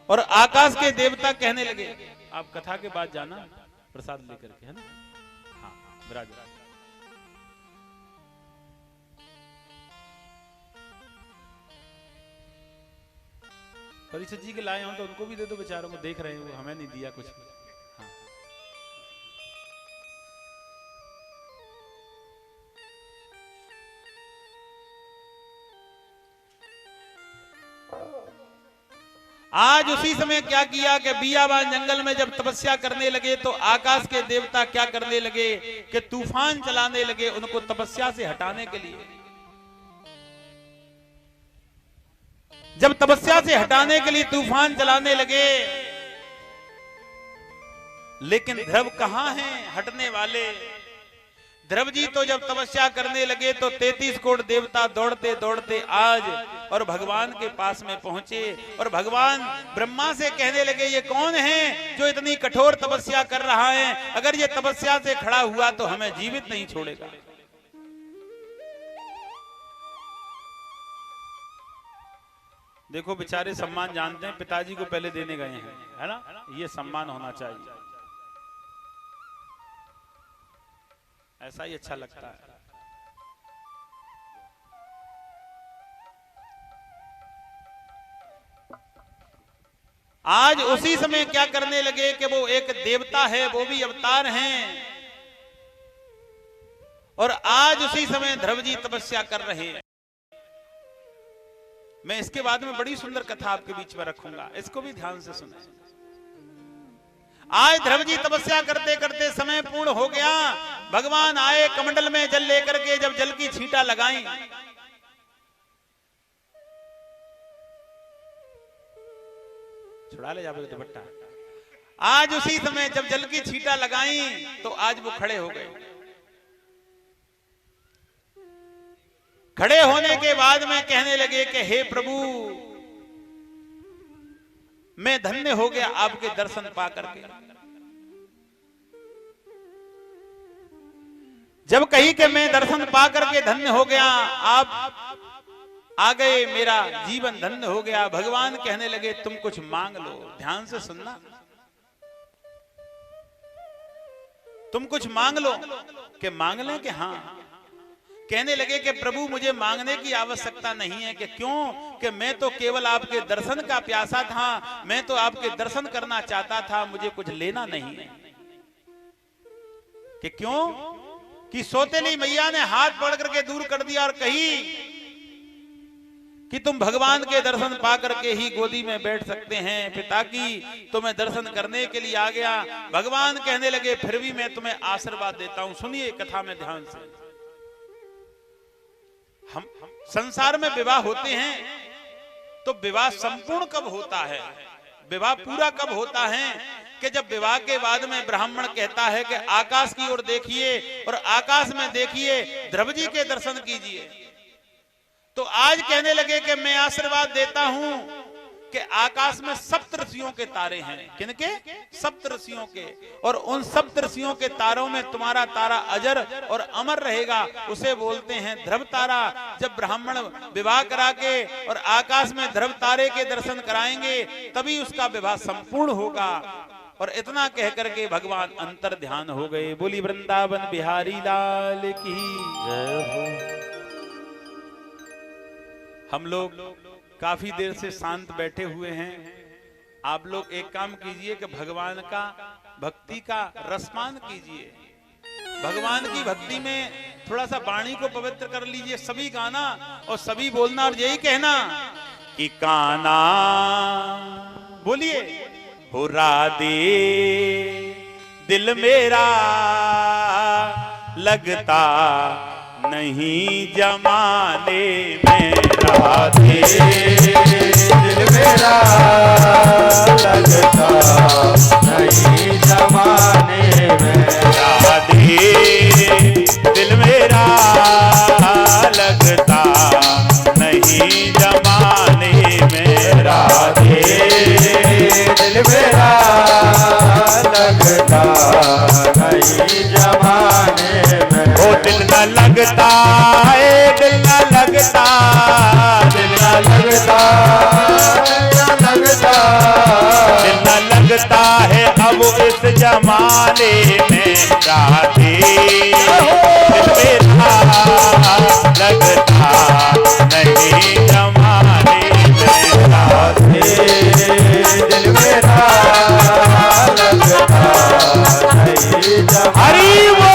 Speaker 1: और आकाश के देवता कहने लगे, आप कथा के बाद जाना प्रसाद लेकर के, है ना? हाँ, विराज। परिषद जी के लाए हो तो उनको भी दे दो, बेचारों को देख रहे हैं, वो हमें नहीं दिया कुछ। हाँ। आज उसी समय क्या किया कि बियाबान जंगल में जब तपस्या करने लगे तो आकाश के देवता क्या करने लगे कि तूफान चलाने लगे उनको तपस्या से हटाने के लिए। जब तपस्या से हटाने के लिए तूफान चलाने लगे, लेकिन ध्रुव कहां हैं हटने वाले? ध्रुव जी तो जब तपस्या करने लगे तो 33 कोट देवता दौड़ते दौड़ते आज और भगवान के पास में पहुंचे और भगवान ब्रह्मा से कहने लगे, ये कौन है जो इतनी कठोर तपस्या कर रहा है? अगर ये तपस्या से खड़ा हुआ तो हमें जीवित नहीं छोड़ेगा। देखो बेचारे सम्मान जानते हैं, पिताजी को पहले देने गए हैं, है ना? ये सम्मान होना चाहिए, ऐसा ही अच्छा लगता है। आज उसी समय क्या करने लगे कि वो एक देवता है, वो भी अवतार हैं, और आज उसी समय ध्रुव जी तपस्या कर रहे हैं। मैं इसके बाद में बड़ी सुंदर कथा आपके बीच में रखूंगा, इसको भी ध्यान से सुने। आज ध्रुव जी तपस्या करते करते समय पूर्ण हो गया। भगवान आए कमंडल में जल लेकर के, जब जल की छींटा लगाई छुड़ा ले जाओगे दुपट्टा। आज उसी समय जब जल की छींटा लगाई तो आज वो खड़े हो गए। खड़े होने के बाद में कहने लगे कि हे प्रभु, मैं धन्य हो गया आपके दर्शन पा करके। जब कही कि मैं दर्शन पा करके धन्य हो गया, आप आ गए, मेरा जीवन धन्य हो गया। भगवान कहने लगे तुम कुछ मांग लो। ध्यान से सुनना, तुम कुछ मांग लो। कि मांग लें कि हाँ। कहने लगे कि प्रभु मुझे मांगने की आवश्यकता नहीं है। कि क्यों? कि मैं तो केवल आपके दर्शन का प्यासा था, मैं तो आपके दर्शन करना चाहता था, मुझे कुछ लेना नहीं है। कि क्यों? कि सौतेली मैया ने हाथ पकड़ करके दूर कर दिया और कही कि तुम भगवान के दर्शन पा करके ही गोदी में बैठ सकते हैं। पिता की तो मैं दर्शन करने के लिए आ गया। भगवान कहने लगे फिर भी मैं तुम्हें आशीर्वाद देता हूं। सुनिए कथा में ध्यान से। हम संसार में विवाह होते हैं तो विवाह संपूर्ण कब होता है, विवाह पूरा कब होता है? कि जब विवाह के बाद में ब्राह्मण कहता है कि आकाश की ओर देखिए और आकाश में देखिए, ध्रुव जी के दर्शन कीजिए। तो आज कहने लगे कि मैं आशीर्वाद देता हूं कि आकाश में सप्तऋषियों के तारे हैं। किनके? सप्तऋषियों के। और उन सप्तऋषियों के तारों में तुम्हारा तारा अजर और अमर रहेगा, उसे बोलते हैं ध्रुव तारा। जब ब्राह्मण विवाह करा के और आकाश में ध्रुव तारे के दर्शन कराएंगे तभी उसका विवाह संपूर्ण होगा। और इतना कह करके भगवान अंतर ध्यान हो गए। बोली वृंदावन बिहारी लाल की जय हो। हम लोग काफी देर से शांत बैठे हुए हैं। आप लोग एक काम कीजिए कि भगवान का भक्ति का रसपान कीजिए। भगवान की भक्ति में थोड़ा सा वाणी को पवित्र कर लीजिए। सभी गाना और सभी बोलना और यही कहना कि काना बोलिए हो राधे दिल मेरा लगता नहीं जमाने में। राधे
Speaker 2: दिल मेरा लगता नहीं जमाने में।
Speaker 1: राधे दिल मेरा लगता नहीं जमाने में।
Speaker 2: राधे दिल मेरा लगता नहीं जमाने में।
Speaker 1: ओ दिल न लगता है, दिल न लगता,
Speaker 2: दिल न लगता लगता,
Speaker 1: दिल न लगता है अब इस जमाने में। राधे दिल मेरा लगता नहीं जमाने में।
Speaker 2: राधे दिल मेरा लगता नहीं जमाने।
Speaker 1: हरि बोल।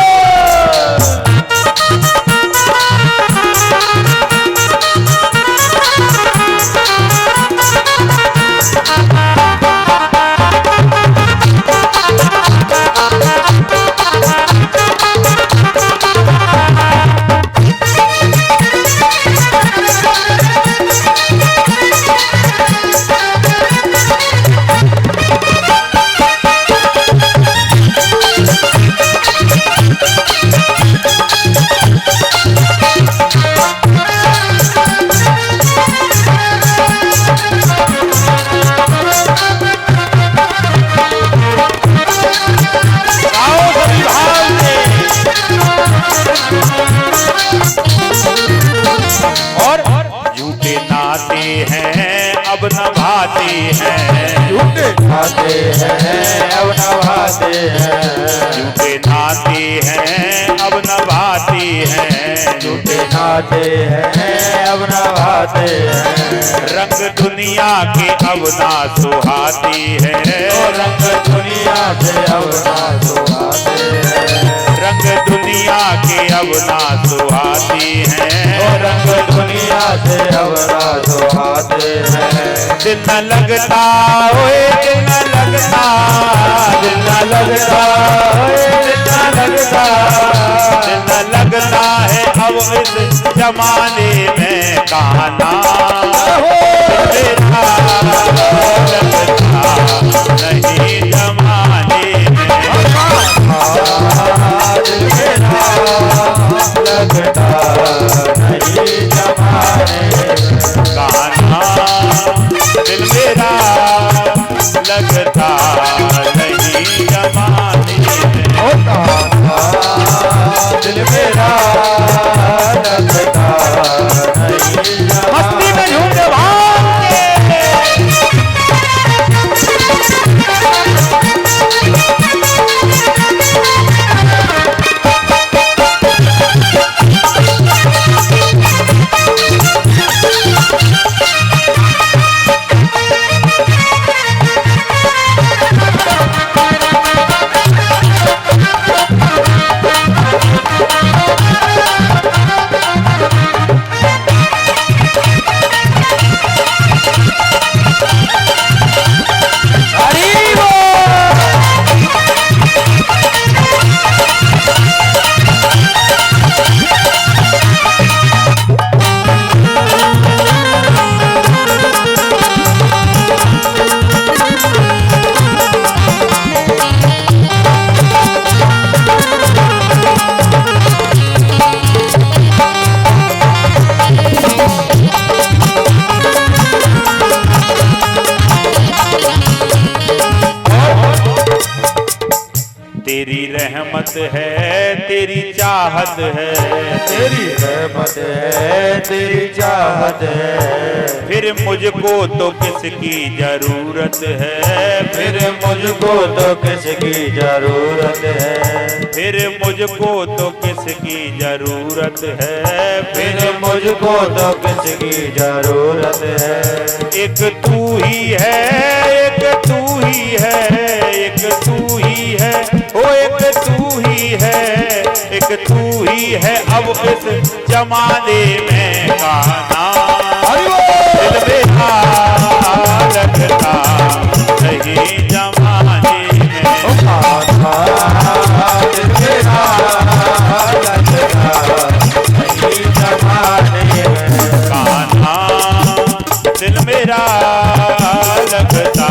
Speaker 1: अब नभाते हैं,
Speaker 2: झूठे नाते हैं अब नभाते हैं।
Speaker 1: झूठे नाते हैं अब नभाते हैं।
Speaker 2: झूठे नाते हैं अब नभाते हैं।
Speaker 1: रंग दुनिया के अब ना सुहाते हैं।
Speaker 2: रंग दुनिया से अब ना सुहाते हैं।
Speaker 1: रंग दुनिया के अब ना सुहाते हैं।
Speaker 2: रंग दुनिया से अब ना सुहाते हैं।
Speaker 1: दिल न लगता ओए दिल न लगता,
Speaker 2: दिल न लगता दिल न लगता,
Speaker 1: दिल न लगता है अब इस जमाने में। कान्हा दिल मेरा लगता लगता नहीं जमाने में।
Speaker 2: ओ कान्हा दिल मेरा लगता नहीं जमाने।
Speaker 1: मस्ती में झूम भाग के तेरी रहमत है तेरी चाहत है,
Speaker 2: तेरी रहमत है तेरी चाहत है।
Speaker 1: फिर मुझको तो किसकी जरूरत है,
Speaker 2: फिर मुझको तो किसकी जरूरत है।
Speaker 1: फिर मुझको तो किसकी जरूरत है,
Speaker 2: फिर मुझको तो किसकी जरूरत है।
Speaker 1: एक तू ही है, एक तू ही है, एक तू ही है, ओ एक तू ही है, एक तू ही है। अब इस जमाने में गाना दिल में लगता नहीं जमाने में।
Speaker 2: दिल मेरा लगता नहीं जमाने में।
Speaker 1: गाना दिल मेरा लगता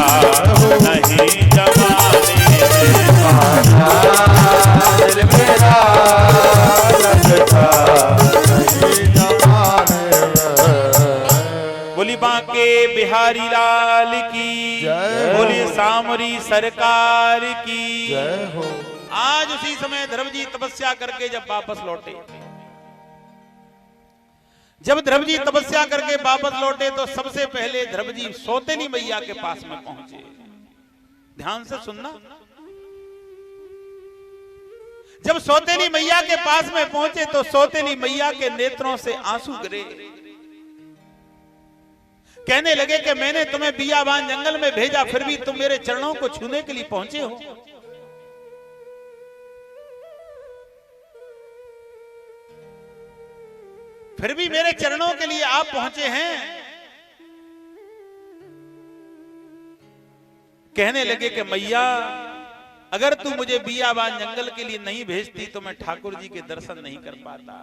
Speaker 1: नहीं जमाने में।
Speaker 2: दिल मेरा लगता नहीं जमाने में।
Speaker 1: बोली बांके बिहारी लाल की
Speaker 2: जय।
Speaker 1: बोली सामरी सरकार की
Speaker 2: जय हो।
Speaker 1: आज उसी समय ध्रुवजी तपस्या करके जब वापस लौटे, जब ध्रुवजी तपस्या करके वापस लौटे तो सबसे पहले ध्रुवजी सौतेली मैया के पास में पहुंचे। ध्यान से सुनना, जब सौतेली मैया के पास में पहुंचे तो सौतेली मैया के नेत्रों से आंसू गिरे। कहने लगे कि मैंने तुम्हें बियाबान जंगल में भेजा, फिर भी तुम मेरे चरणों को छूने के लिए पहुंचे हो। फिर भी मेरे चरणों के लिए आप पहुंचे हैं। कहने लगे कि मैया अगर तू मुझे बियाबान जंगल के लिए नहीं भेजती तो मैं ठाकुर जी के दर्शन नहीं कर पाता,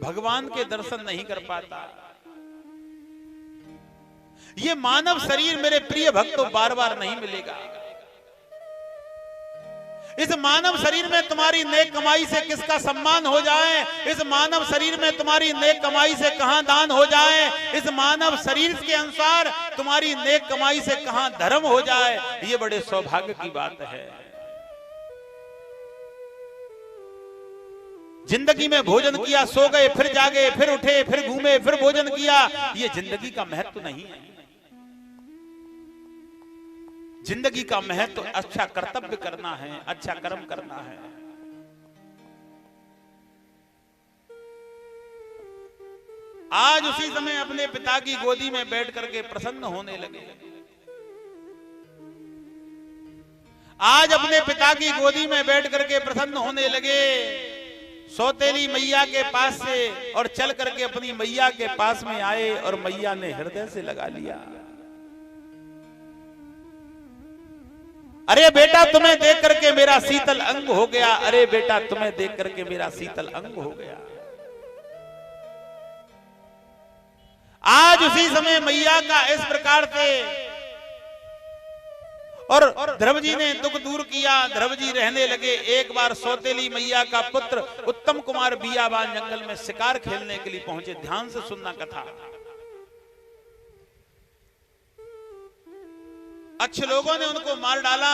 Speaker 1: भगवान के दर्शन नहीं कर पाता। ये मानव शरीर मेरे प्रिय भक्तों बार बार नहीं मिलेगा। इस मानव शरीर में तुम्हारी नेक कमाई से किसका सम्मान हो जाए, इस मानव शरीर में तुम्हारी नेक कमाई से कहां दान हो जाए, इस मानव शरीर के अनुसार तुम्हारी नेक कमाई से कहां धर्म हो जाए, ये बड़े सौभाग्य की बात है। जिंदगी में भोजन किया, सो गए, फिर जागे, फिर उठे, फिर घूमे, फिर भोजन किया, ये जिंदगी का महत्व नहीं है। जिंदगी का महत्व अच्छा कर्तव्य करना है, अच्छा कर्म करना है। आज उसी समय अपने पिता की गोदी में बैठ करके प्रसन्न होने लगे। आज अपने पिता की गोदी में बैठ करके प्रसन्न होने लगे। सौतेली मैया के पास से और चल करके अपनी मैया के पास में आए और मैया ने हृदय से लगा लिया। अरे बेटा तुम्हें देख करके मेरा शीतल अंग हो गया, अरे बेटा तुम्हें देख करके मेरा शीतल अंग हो गया। आज उसी समय मैया का इस प्रकार से और ध्रुवजी ने दुख दूर किया। ध्रुवजी रहने लगे। एक बार सौतेली मैया का पुत्र उत्तम कुमार बियाबान जंगल में शिकार खेलने के लिए पहुंचे। ध्यान से सुनना कथा। अच्छे लोगों ने उनको मार डाला।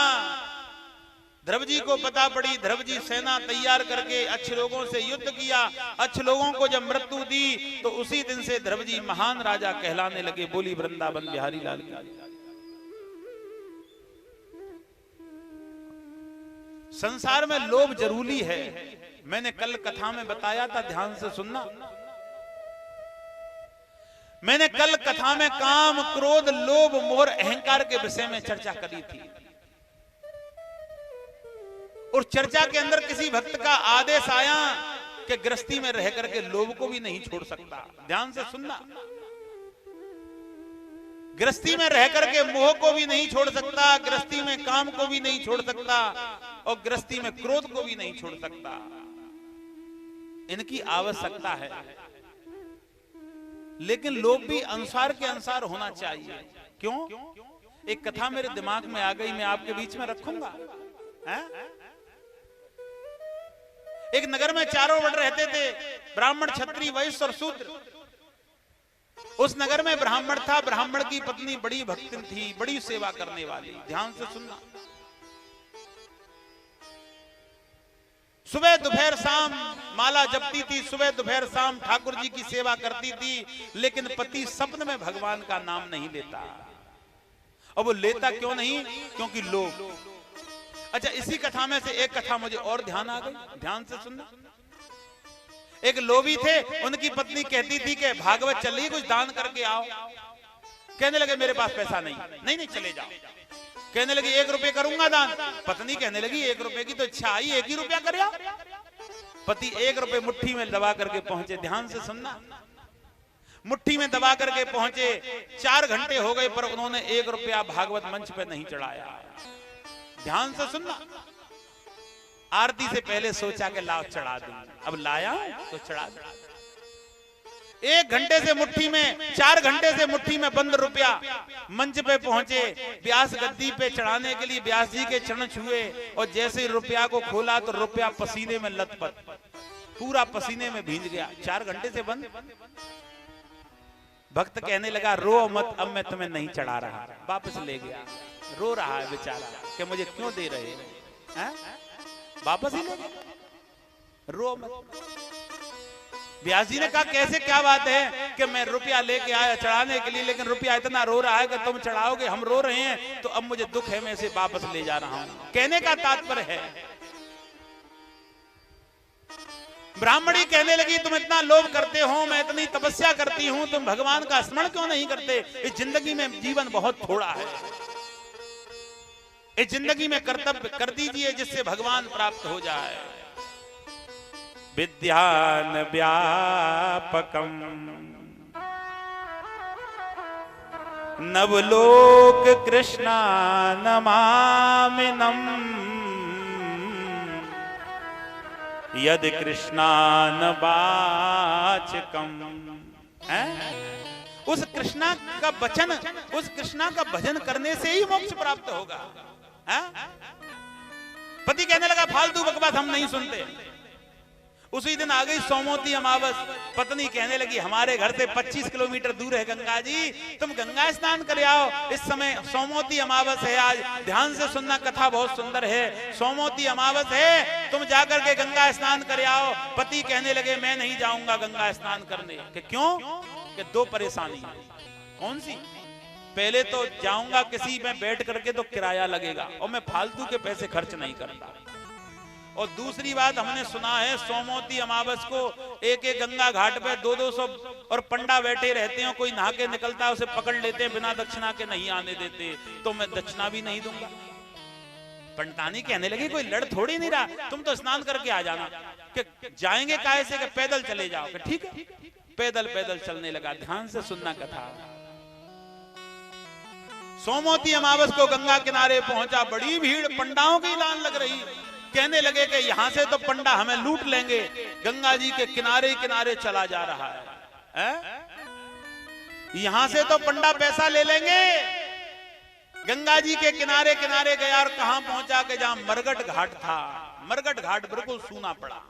Speaker 1: ध्रुव जी को पता पड़ी, ध्रुव जी सेना तैयार करके अच्छे लोगों से युद्ध किया। अच्छे लोगों को जब मृत्यु दी तो उसी दिन से ध्रुव जी महान राजा कहलाने लगे। बोली वृंदावन बिहारी लाल की। संसार में लोभ जरूरी है। मैंने कल कथा में बताया था, ध्यान से सुनना। मैंने कल कथा में काम, क्रोध, लोभ, मोह, अहंकार के विषय में चर्चा करी थी। और चर्चा के अंदर किसी भक्त का आदेश आया कि गृहस्थी में रह करके लोभ को भी नहीं छोड़ सकता। ध्यान से सुनना। गृहस्थी में रह करके मोह को भी नहीं छोड़ सकता, गृहस्थी में काम को भी नहीं छोड़ सकता, और गृहस्थी में क्रोध को भी नहीं छोड़ सकता। इनकी आवश्यकता है, लेकिन लोभ भी अनुसार के अनुसार होना चाहिए। क्यों? एक कथा मेरे दिमाग में आ गई, मैं आपके बीच में रखूंगा। एक नगर में चारों वर्ण रहते थे, ब्राह्मण, क्षत्रिय, वैश्य और शूद्र। उस नगर में ब्राह्मण था। ब्राह्मण की पत्नी बड़ी भक्तिन थी, बड़ी सेवा करने वाली। ध्यान से सुनना। सुबह दोपहर शाम माला जपती थी, सुबह दोपहर शाम ठाकुर जी की सेवा करती थी, लेकिन पति स्वप्न में भगवान का नाम नहीं लेता। और वो लेता क्यों नहीं? क्योंकि लोभ। अच्छा, इसी कथा में से एक कथा मुझे और ध्यान आ गई। ध्यान से सुनना। एक लोभी थे, उनकी पत्नी कहती थी कि भागवत चल रही, कुछ दान करके आओ। कहने लगे मेरे पास पैसा नहीं। नहीं, चले जाओ। कहने लगी 1 रुपये करूंगा दान। पत्नी कहने लगी 1 रुपये की तो इच्छा आई, 1 ही रुपया कर आओ। पति 1 रुपये मुट्ठी में दबा करके पहुंचे। ध्यान से सुनना। मुट्ठी में दबा करके पहुंचे। 4 घंटे हो गए पर उन्होंने 1 रुपया भागवत मंच पे नहीं चढ़ाया। ध्यान से सुनना। आरती से पहले सोचा कि लाओ चढ़ा दूं, अब लाया तो चढ़ा दूं। 1 घंटे से मुट्ठी में, 4 घंटे से मुट्ठी में बंद रुपया मंच पे पहुंचे। व्यास गद्दी पे चढ़ाने के लिए व्यास जी के चरण छुए, और जैसे ही रुपया को खोला तो रुपया पसीने में लथपथ, पूरा पसीने में भींज गया। 4 घंटे से बंद। भक्त कहने लगा रो मत, अब मैं तुम्हें नहीं चढ़ा रहा। वापस ले गया। रो रहा है बेचारा कि मुझे क्यों दे रहे हैं? वापस ही ले गया। रो मत। व्यास जी ने कहा कैसे, क्या बात है कि मैं रुपया लेके आया चढ़ाने के लिए, लेकिन रुपया इतना रो रहा है कि तुम चढ़ाओगे, हम रो रहे हैं, तो अब मुझे दुख है, मैं इसे वापस ले जा रहा हूं। कहने का तात्पर्य है, ब्राह्मणी कहने लगी तुम इतना लोभ करते हो, मैं इतनी तपस्या करती हूं, तुम भगवान का स्मरण क्यों नहीं करते? इस जिंदगी में जीवन बहुत थोड़ा है, इस जिंदगी में कर्तव्य कर दीजिए जिससे भगवान प्राप्त हो जाए। विद्यान व्यापकम नवलोक कृष्णानमामिनम यद कृष्णान वाचकम। उस कृष्णा का वचन, उस कृष्णा का भजन करने से ही मोक्ष प्राप्त होगा। पति कहने लगा फालतू बकवास हम नहीं सुनते। उसी दिन आ गई सोमवती अमावस। पत्नी कहने लगी हमारे घर से 25 किलोमीटर दूर है गंगा जी, तुम गंगा स्नान कर आओ। इस समय सोमवती अमावस है आज। ध्यान से सुनना, कथा बहुत सुंदर है। सोमवती अमावस है, तुम जाकर के गंगा स्नान कर आओ। पति कहने लगे मैं नहीं जाऊंगा गंगा स्नान करने। कि क्यों? कि 2 परेशानी। कौन सी? पहले तो जाऊंगा किसी में बैठ करके तो किराया लगेगा, और मैं फालतू के पैसे खर्च नहीं करता। और दूसरी बात, हमने सुना है सोमवती अमावस को एक गंगा घाट पे 200 और पंडा बैठे रहते हैं, कोई नहा के निकलता है उसे पकड़ लेते हैं, बिना दक्षिणा के नहीं आने देते, तो मैं दक्षिणा भी नहीं दूंगा। पंडितानी कहने लगी कोई लड़ थोड़ी नहीं रहा, तुम तो स्नान करके आ जाना। कि जाएंगे काहे से? कि पैदल चले जाओ। कि ठीक है। पैदल पैदल चलने लगा। ध्यान से सुनना कथा। सोमवती अमावस को गंगा किनारे पहुंचा, बड़ी भीड़, पंडाओं की लाइन लग रही। कहने लगे कि यहां से तो पंडा हमें लूट लेंगे, गंगा जी के किनारे किनारे चला जा रहा है। यहां से तो पंडा पैसा ले लेंगे। गंगा जी के किनारे किनारे गया और कहां पहुंचा कि जहां मरगट घाट था। मरगट घाट बिल्कुल सूना पड़ा।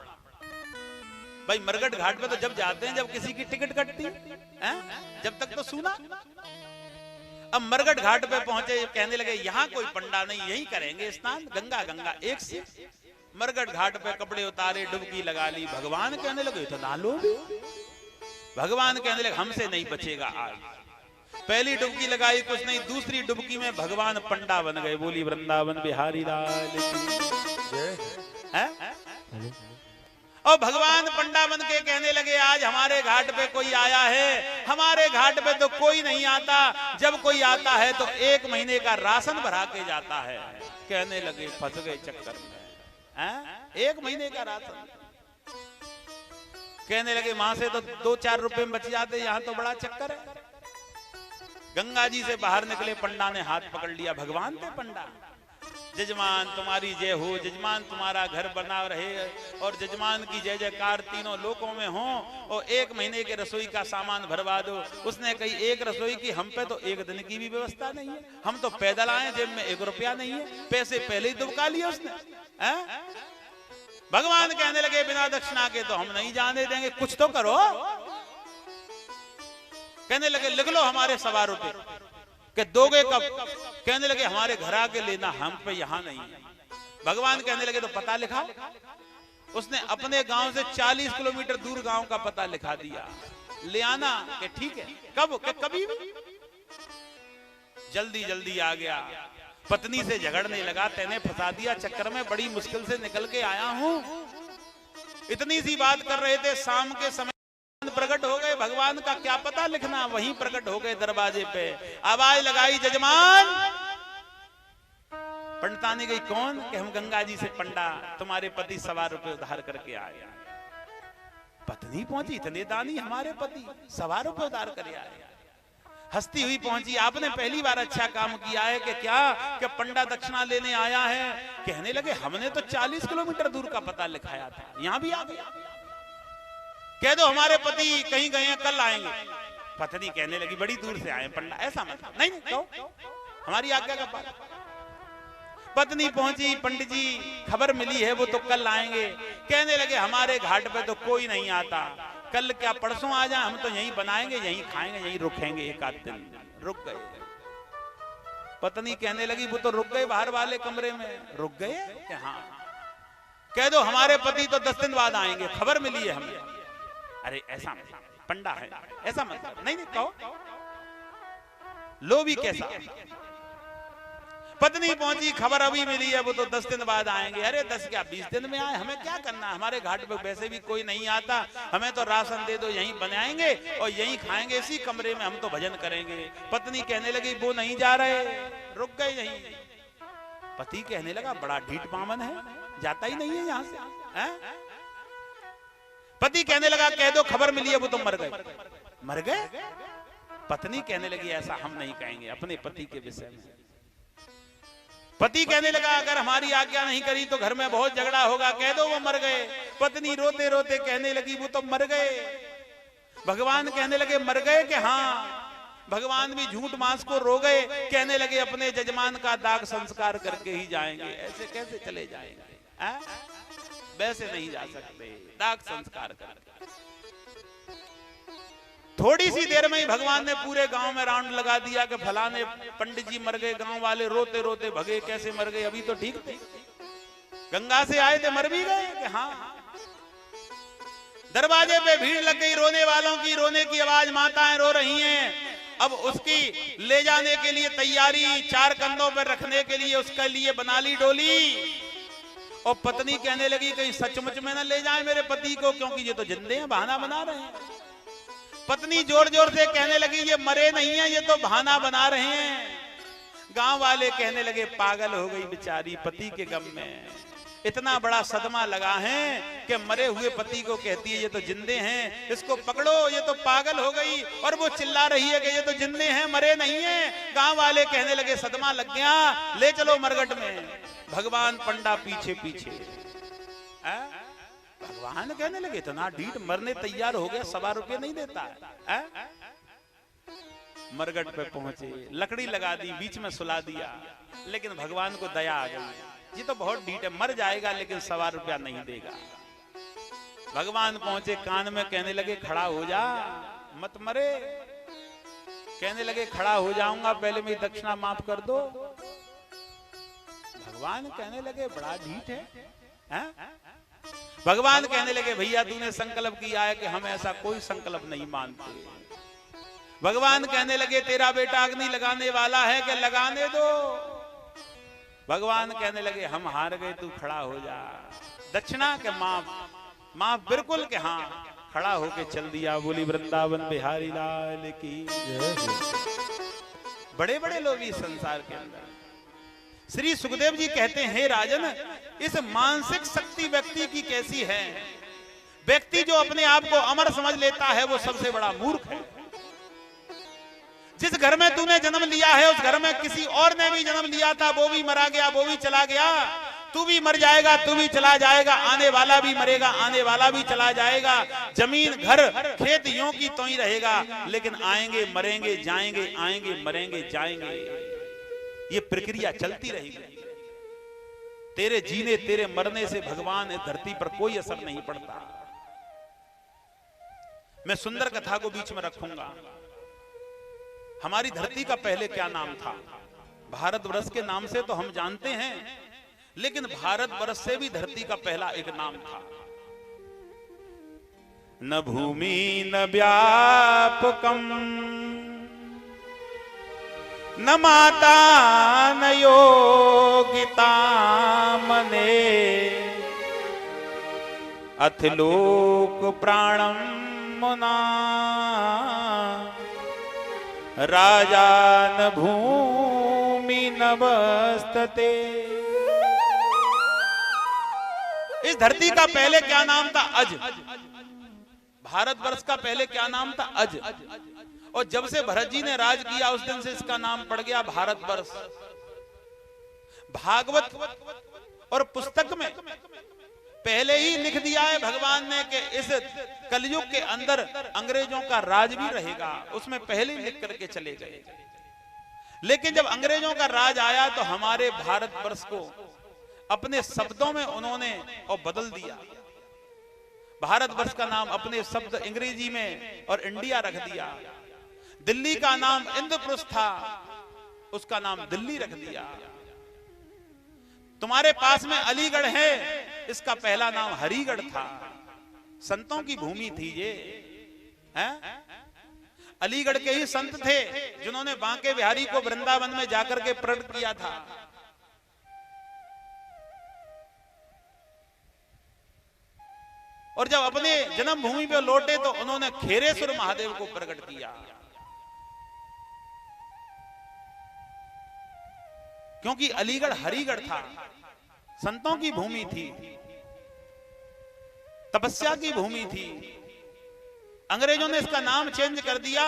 Speaker 1: भाई मरगट घाट पे तो जब जाते हैं जब किसी की टिकट कटती है, जब तक तो सूना। अब मरघट घाट पे पहुंचे, कहने लगे यहाँ कोई पंडा नहीं, यहीं करेंगे स्नान, गंगा गंगा एक से। मरघट घाट पे कपड़े उतारे, डुबकी लगा ली। भगवान कहने लगे इतना लोग, भगवान कहने लगे हमसे नहीं बचेगा आज। पहली डुबकी लगाई कुछ नहीं, दूसरी डुबकी में भगवान पंडा बन गए। बोली वृंदावन बिहारी लाल की। और भगवान पंडा बन के कहने लगे आज हमारे घाट पे कोई आया है, हमारे घाट पे तो कोई नहीं आता, जब कोई आता है तो 1 महीने का राशन भरा के जाता है। कहने लगे फंस गए चक्कर में, 1 महीने का राशन। कहने लगे वहां से तो 2-4 रुपए में बच जाते, यहाँ तो बड़ा चक्कर है। गंगा जी से बाहर निकले, पंडा ने हाथ पकड़ लिया। भगवान थे पंडा। जजमान तुम्हारी जय हो, जजमान तुम्हारा घर बना रहे और जजमान की जय जयकार तीनों लोकों में हो, और 1 महीने के रसोई का सामान भरवा दो। उसने कही 1 रसोई की, हम पे तो 1 दिन की भी व्यवस्था नहीं है, हम तो पैदल आए, जेब में 1 रुपया नहीं है, पैसे पहले ही दुबका लिए उसने। भगवान कहने लगे बिना दक्षिणा के तो हम नहीं जाने देंगे, कुछ तो करो। कहने लगे लिख लो हमारे 1.25 रुपए। कि दोगे कब? कहने लगे हमारे घर आके लेना, हम पे यहाँ नहीं है। भगवान कहने लगे तो पता लिखा। उसने अपने गांव से 40 किलोमीटर दूर गांव का पता लिखा दिया, ले आना। कि ठीक है, कब? कि कभी भी। जल्दी जल्दी आ गया, पत्नी से झगड़ने लगा, तेने फंसा दिया चक्कर में, बड़ी मुश्किल से निकल के आया हूं। इतनी सी बात कर रहे थे, शाम के समय प्रकट हो गए। भगवान का क्या पता लिखना, वहीं प्रकट हो गए दरवाजे पे। आवाज लगाई जजमान। पंडितानी गई, कौन? कि हम गंगा जी से पंडा, तुम्हारे पति 1.25 रुपए उधार करके आए। पत्नी पहुंची, इतने दानी हमारे पति, 1.25 रुपए उधार कर आए। हंसती हुई पहुंची, आपने पहली बार अच्छा काम किया है। कि क्या? कि पंडा दक्षिणा लेने आया है। कहने लगे हमने तो 40 किलोमीटर दूर का पता लिखाया था, यहां भी आ गया। कह दो हमारे पति कहीं गए हैं, कल आएंगे। पत्नी कहने लगी बड़ी दूर से आए पंडा, ऐसा मत। नहीं कहो, हमारी आज्ञा का पालन। पत्नी पहुंची, पंडित जी खबर मिली है वो तो कल आएंगे। कहने लगे हमारे घाट पे तो कोई नहीं आता, कल क्या परसों आ जाए, हम तो यहीं बनाएंगे, यहीं खाएंगे, यहीं रुकेंगे 1 आध दिन। रुक गए। पत्नी कहने लगी वो तो रुक गए बाहर वाले कमरे में। रुक गए? हाँ। कह दो हमारे पति तो 10 दिन बाद आएंगे, खबर मिली है हमें। अरे ऐसा पंडा है, ऐसा मत। नहीं कहो, लो भी कैसा। पत्नी पहुंची, खबर अभी मिली है वो तो 10 दिन बाद आएंगे। अरे 10 क्या 20 दिन में आए, हमें क्या करना, हमारे घाट पे वैसे भी कोई नहीं आता, हमें तो राशन दे दो, यहीं बनाएंगे और यहीं खाएंगे, इसी कमरे में हम तो भजन करेंगे। पत्नी कहने लगी वो नहीं जा रहे, रुक गए यहीं। पति कहने लगा बड़ा ढीठ बामन है, जाता ही नहीं है यहां से। पति कहने लगा कह दो खबर मिली है वो तो मर गए। मर गए? पत्नी कहने लगी ऐसा हम नहीं कहेंगे अपने पति के विषय में। पति कहने लगा अगर हमारी आज्ञा नहीं करी तो घर में बहुत झगड़ा होगा, कह दो वो मर गए। पत्नी रोते रोते कहने लगी वो तो मर गए। भगवान कहने लगे मर गए? कि हाँ। भगवान भी झूठ मांस को रो गए, कहने लगे अपने जजमान का दाग संस्कार करके ही जाएंगे। ऐसे कैसे चले जाएंगे? वैसे नहीं जा सकते, दाग संस्कार करके। थोड़ी सी देर में ही भगवान ने पूरे गांव में राउंड लगा दिया कि फलाने पंडित जी मर गए। गांव वाले रोते रोते भगे, कैसे मर गए, अभी तो ठीक थे, गंगा से आए थे, मर भी गए? कि हाँ। दरवाजे पे भीड़ लग गई रोने वालों की, रोने की आवाज, माताएं रो रही हैं। अब उसकी ले जाने के लिए तैयारी, 4 कंधों पर रखने के लिए उसके लिए बना ली डोली। और पत्नी कहने लगी कहीं सचमुच में न ले जाए मेरे पति को, क्योंकि ये तो जिंदे हैं, बहाना बना रहे हैं। पत्नी जोर जोर से कहने लगी ये मरे नहीं हैं, ये तो बहाना बना रहे हैं। गांव वाले कहने लगे पागल हो गई बेचारी पति के गम में, इतना बड़ा सदमा लगा है कि मरे हुए पति को कहती है ये तो जिंदे हैं, इसको पकड़ो, ये तो पागल हो गई। और वो चिल्ला रही है कि ये तो जिंदे हैं, मरे नहीं हैं। गांव वाले कहने लगे सदमा लग गया, ले चलो मरघट में। भगवान पंडा पीछे पीछे। भगवान कहने लगे इतना ढीठ, मरने तैयार हो गया, 1.25 रुपये नहीं देता है। मरघट पे पहुंचे, लकड़ी लगा दी, बीच में सुला दिया, लेकिन भगवान को दया आ गई, ये तो बहुत ढीठ है, मर जाएगा लेकिन 1.25 रुपया नहीं देगा। भगवान पहुंचे, कान में कहने लगे खड़ा हो जा, मत मरे। कहने लगे खड़ा हो जाऊंगा, पहले मेरी दक्षिणा माफ कर दो। भगवान कहने लगे बड़ा ढीठ है? भगवान कहने लगे भैया तूने संकल्प किया है कि हम ऐसा कोई संकल्प नहीं मानते। भगवान कहने लगे तेरा बेटा अग्नि लगाने वाला है कि लगाने दो। भगवान कहने लगे हम हार गए, तू खड़ा हो जा। दक्षिणा के माफ बिल्कुल के हाँ। खड़ा होके चल दिया। बोली वृंदावन बिहारी लाल की। बड़े बड़े लोग इस संसार के अंदर। श्री सुखदेव जी कहते हैं, राजन इस मानसिक शक्ति व्यक्ति की कैसी है। व्यक्ति जो अपने आप को अमर समझ लेता है वो सबसे बड़ा मूर्ख है। जिस घर में तूने जन्म लिया है उस घर में किसी और ने भी जन्म लिया था, वो भी मरा गया, वो भी चला गया। तू भी मर जाएगा, तू भी चला जाएगा, आने वाला भी मरेगा, आने वाला भी चला जाएगा। जमीन घर खेत यों की त्यों ही रहेगा, लेकिन आएंगे मरेंगे जाएंगे, आएंगे मरेंगे जाएंगे, ये प्रक्रिया चलती रहेगी। तेरे जीने तेरे मरने से भगवान इस धरती पर कोई असर नहीं पड़ता। मैं सुंदर कथा को बीच में रखूंगा। हमारी धरती का पहले क्या नाम था? भारतवर्ष के नाम से तो हम जानते हैं, लेकिन भारतवर्ष से भी धरती का पहला एक नाम था। न भूमि न व्यापकम न माता न योगिता मने अथ लोक प्राणम मुना राजा न भूमि न बस्तते। इस धरती का पहले क्या नाम था? अज। भारतवर्ष का पहले क्या नाम था? अज। और जब से भरत जी ने राज किया उस दिन से इसका नाम पड़ गया भारतवर्ष। भागवत और पुस्तक में पहले ही लिख दिया है भगवान ने कि इस कलयुग के अंदर अंग्रेजों का राज भी रहेगा। उसमें पहले ही लिख करके चले गए। लेकिन जब अंग्रेजों का राज आया तो हमारे भारतवर्ष को अपने शब्दों में उन्होंने और बदल दिया। भारतवर्ष का नाम अपने शब्द अंग्रेजी में और इंडिया रख दिया। दिल्ली का नाम इंद्रप्रस्थ था, उसका नाम दिल्ली रख दिया। तुम्हारे पास में अलीगढ़ है, इसका पहला नाम हरिगढ़ था। संतों की भूमि थी ये है? अलीगढ़ के ही संत थे जिन्होंने बांके बिहारी को वृंदावन में जाकर के प्रकट किया था। और जब अपने जन्मभूमि पे लौटे तो उन्होंने खेरेश्वर महादेव को प्रकट किया, क्योंकि अलीगढ़ हरिगढ़ था, संतों की भूमि थी, तपस्या की भूमि थी। अंग्रेजों ने इसका नाम चेंज कर दिया।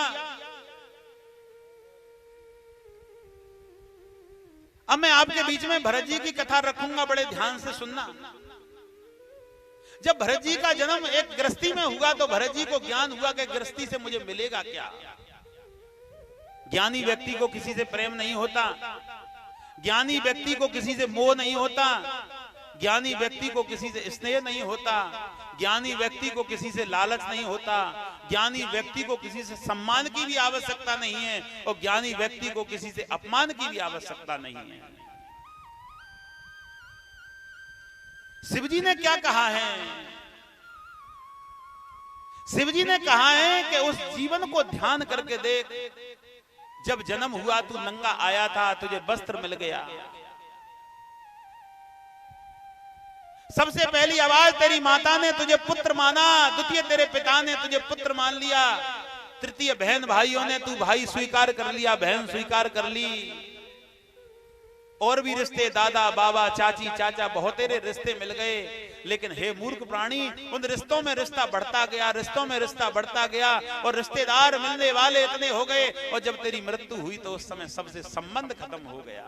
Speaker 1: अब मैं आपके बीच में भरत जी की कथा रखूंगा, बड़े ध्यान से सुनना। जब भरत जी का जन्म एक गृहस्थी में हुआ तो भरत जी को ज्ञान हुआ कि गृहस्थी से मुझे मिलेगा क्या। ज्ञानी व्यक्ति को किसी से प्रेम नहीं होता, ज्ञानी व्यक्ति को किसी से मोह नहीं होता, ज्ञानी व्यक्ति को किसी से स्नेह नहीं होता, ज्ञानी व्यक्ति को किसी से लालच नहीं होता, ज्ञानी व्यक्ति को किसी से सम्मान की भी आवश्यकता नहीं है, और ज्ञानी व्यक्ति को किसी से अपमान की भी आवश्यकता नहीं है। शिवजी ने क्या कहा है? शिवजी ने कहा है कि उस जीवन को ध्यान करके देख, जब जन्म हुआ तू नंगा आया था, तुझे वस्त्र मिल गया। सबसे पहली आवाज तेरी माता ने तुझे पुत्र माना, द्वितीय तेरे पिता ने तुझे पुत्र मान लिया, तृतीय बहन भाइयों ने तू भाई स्वीकार कर लिया, बहन स्वीकार कर ली। और भी रिश्ते, दादा बाबा चाची चाचा बहुत तेरे रिश्ते मिल गए। लेकिन हे मूर्ख प्राणी, उन रिश्तों में रिश्ता बढ़ता गया, रिश्तों में रिश्ता बढ़ता गया, और रिश्तेदार मिलने वाले इतने हो गए, और जब तेरी मृत्यु हुई तो उस समय सबसे संबंध खत्म हो गया।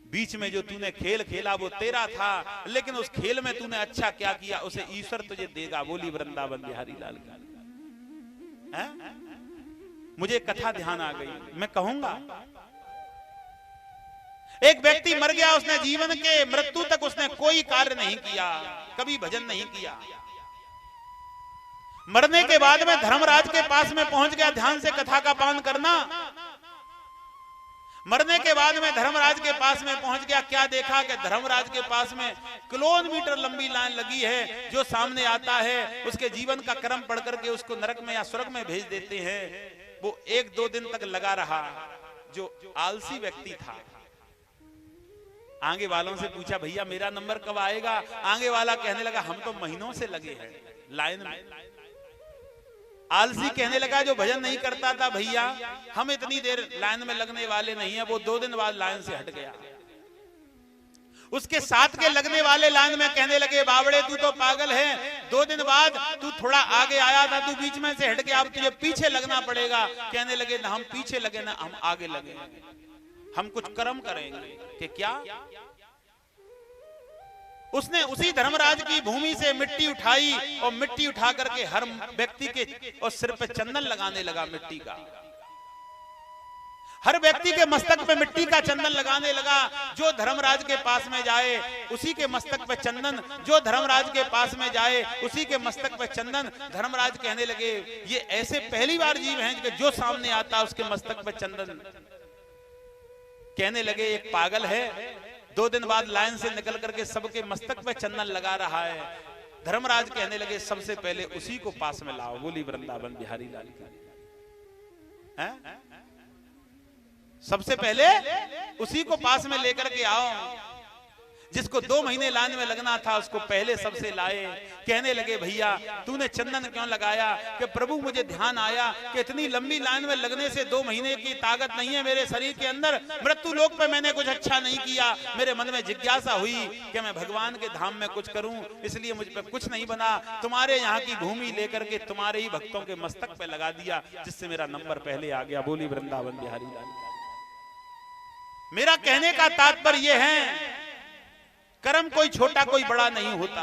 Speaker 1: बीच में जो तूने खेल खेला वो तेरा था, लेकिन उस खेल में तूने अच्छा क्या किया उसे ईश्वर तुझे देगा। बोली वृंदावन बिहारी लाल का। मुझे कथा ध्यान आ गई, मैं कहूंगा। एक व्यक्ति मर गया, उसने जीवन के मृत्यु तक उसने कोई कार्य नहीं किया, कभी भजन नहीं किया। मरने के बाद में धर्मराज के पास में पहुंच गया, ध्यान से कथा का पान करना। मरने के बाद में धर्मराज के पास में पहुंच गया, क्या देखा कि धर्मराज के पास में किलोमीटर लंबी लाइन लगी है। जो सामने आता है उसके जीवन का कर्म पढ़ करके उसको नरक में या स्वर्ग में भेज देते हैं। वो 1-2 दिन तक लगा रहा। जो आलसी व्यक्ति था, आगे वालों से पूछा, भैया मेरा नंबर कब आएगा? आगे वाला कहने लगा, हम तो महीनों से लगे हैं लाइन में। आलसी कहने लगा, जो भजन नहीं करता था, भैया हम इतनी देर लाइन में लगने वाले नहीं है। वो 2 दिन बाद लाइन से हट गया। उसके साथ के लगने वाले लाइन में कहने लगे, बावड़े तू तो पागल है, 2 दिन बाद तू थोड़ा आगे आया था, तू बीच में से हट गया, अब तुझे पीछे लगना पड़ेगा। कहने लगे, ना हम पीछे लगे ना हम आगे लगे, हम कुछ कर्म करेंगे। कि क्या? उसने उसी धर्मराज की भूमि से मिट्टी उठाई और मिट्टी उठा करके हर व्यक्ति के और सिर पे चंदन लगाने लगा मिट्टी का। हर व्यक्ति के मस्तक पे मिट्टी का चंदन लगाने लगा। जो धर्मराज के पास में जाए उसी के मस्तक पे चंदन, जो धर्मराज के पास में जाए उसी के मस्तक पे चंदन। धर्मराज कहने लगे, ये ऐसे पहली बार जीव हैं कि जो सामने आता उसके मस्तक पे चंदन। कहने लगे, एक पागल है, 2 दिन बाद लाइन से निकल करके सबके मस्तक पे चंदन लगा रहा है। धर्मराज कहने लगे, सबसे पहले उसी को पास में लाओ। बोली वृंदावन बिहारी लाल की। सबसे पहले उसी को पास में लेकर के आओ। जिसको 2 महीने लाइन में लगना था उसको पहले सबसे लाए। कहने लगे, भैया तूने चंदन क्यों लगाया? कि प्रभु मुझे ध्यान आया कि इतनी लंबी लाइन में लगने से 2 महीने की ताकत नहीं है मेरे शरीर के अंदर। मृत्यु लोक पे मैंने कुछ अच्छा नहीं किया। मेरे मन में जिज्ञासा हुई कि मैं भगवान के धाम में कुछ करूं, इसलिए मुझ पे कुछ नहीं बना। तुम्हारे यहाँ की भूमि लेकर के तुम्हारे ही भक्तों के मस्तक पे लगा दिया, जिससे मेरा नंबर पहले आ गया। बोली वृंदावन बिहारी लाल। मेरा कहने का तात्पर्य यह है, कर्म कोई छोटा कोई बड़ा नहीं होता।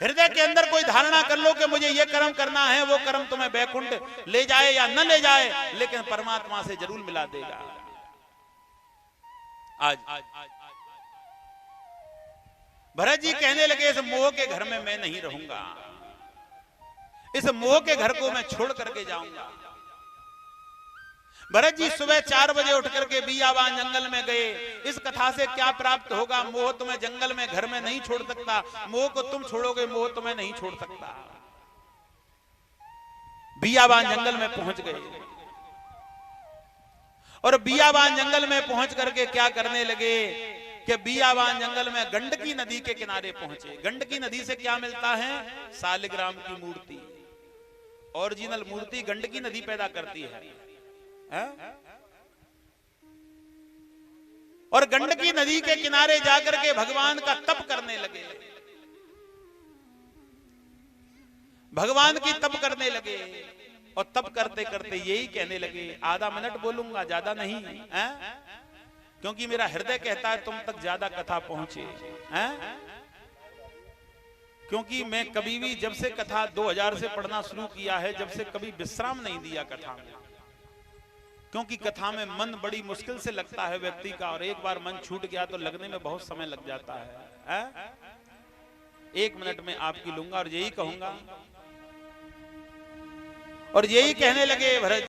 Speaker 1: हृदय के अंदर कोई धारणा कर लो कि मुझे ये कर्म करना है, वो कर्म तुम्हें बैकुंठ ले जाए या न ले जाए, लेकिन परमात्मा से जरूर मिला देगा। आज भरत जी कहने लगे, इस मोह के घर में मैं नहीं रहूंगा, इस मोह के घर को मैं छोड़ करके जाऊंगा। भरत जी सुबह 4 बजे उठ करके बियाबान जंगल में गए। इस कथा से क्या प्राप्त होगा? मोह तुम्हें जंगल में घर में नहीं छोड़ सकता। मोह को तुम छोड़ोगे, मोह तुम्हें नहीं छोड़ सकता। बियाबान जंगल में पहुंच गए और बियाबान जंगल में पहुंच करके क्या करने लगे कि बियाबान जंगल में गंडकी नदी के किनारे पहुंचे। गंडकी नदी से क्या मिलता है? शालिग्राम की मूर्ति। ओरिजिनल मूर्ति गंडकी नदी पैदा करती है। और गंडकी नदी के किनारे जाकर के भगवान का तप करने लगे। भगवान की तप करने लगे और तप करते करते यही कहने लगे, आधा मिनट बोलूंगा, ज्यादा नहीं है, क्योंकि मेरा हृदय कहता है तुम तक ज्यादा कथा पहुंचे। क्योंकि मैं कभी भी, जब से कथा 2000 से पढ़ना शुरू किया है, जब से कभी विश्राम नहीं दिया कथा में। क्योंकि कथा में मन बड़ी मुश्किल से लगता है व्यक्ति का, और एक बार मन छूट गया तो लगने में बहुत समय लग जाता है। 1 मिनट में आपकी लूंगा और यही कहूंगा और यही कहने लगे भरत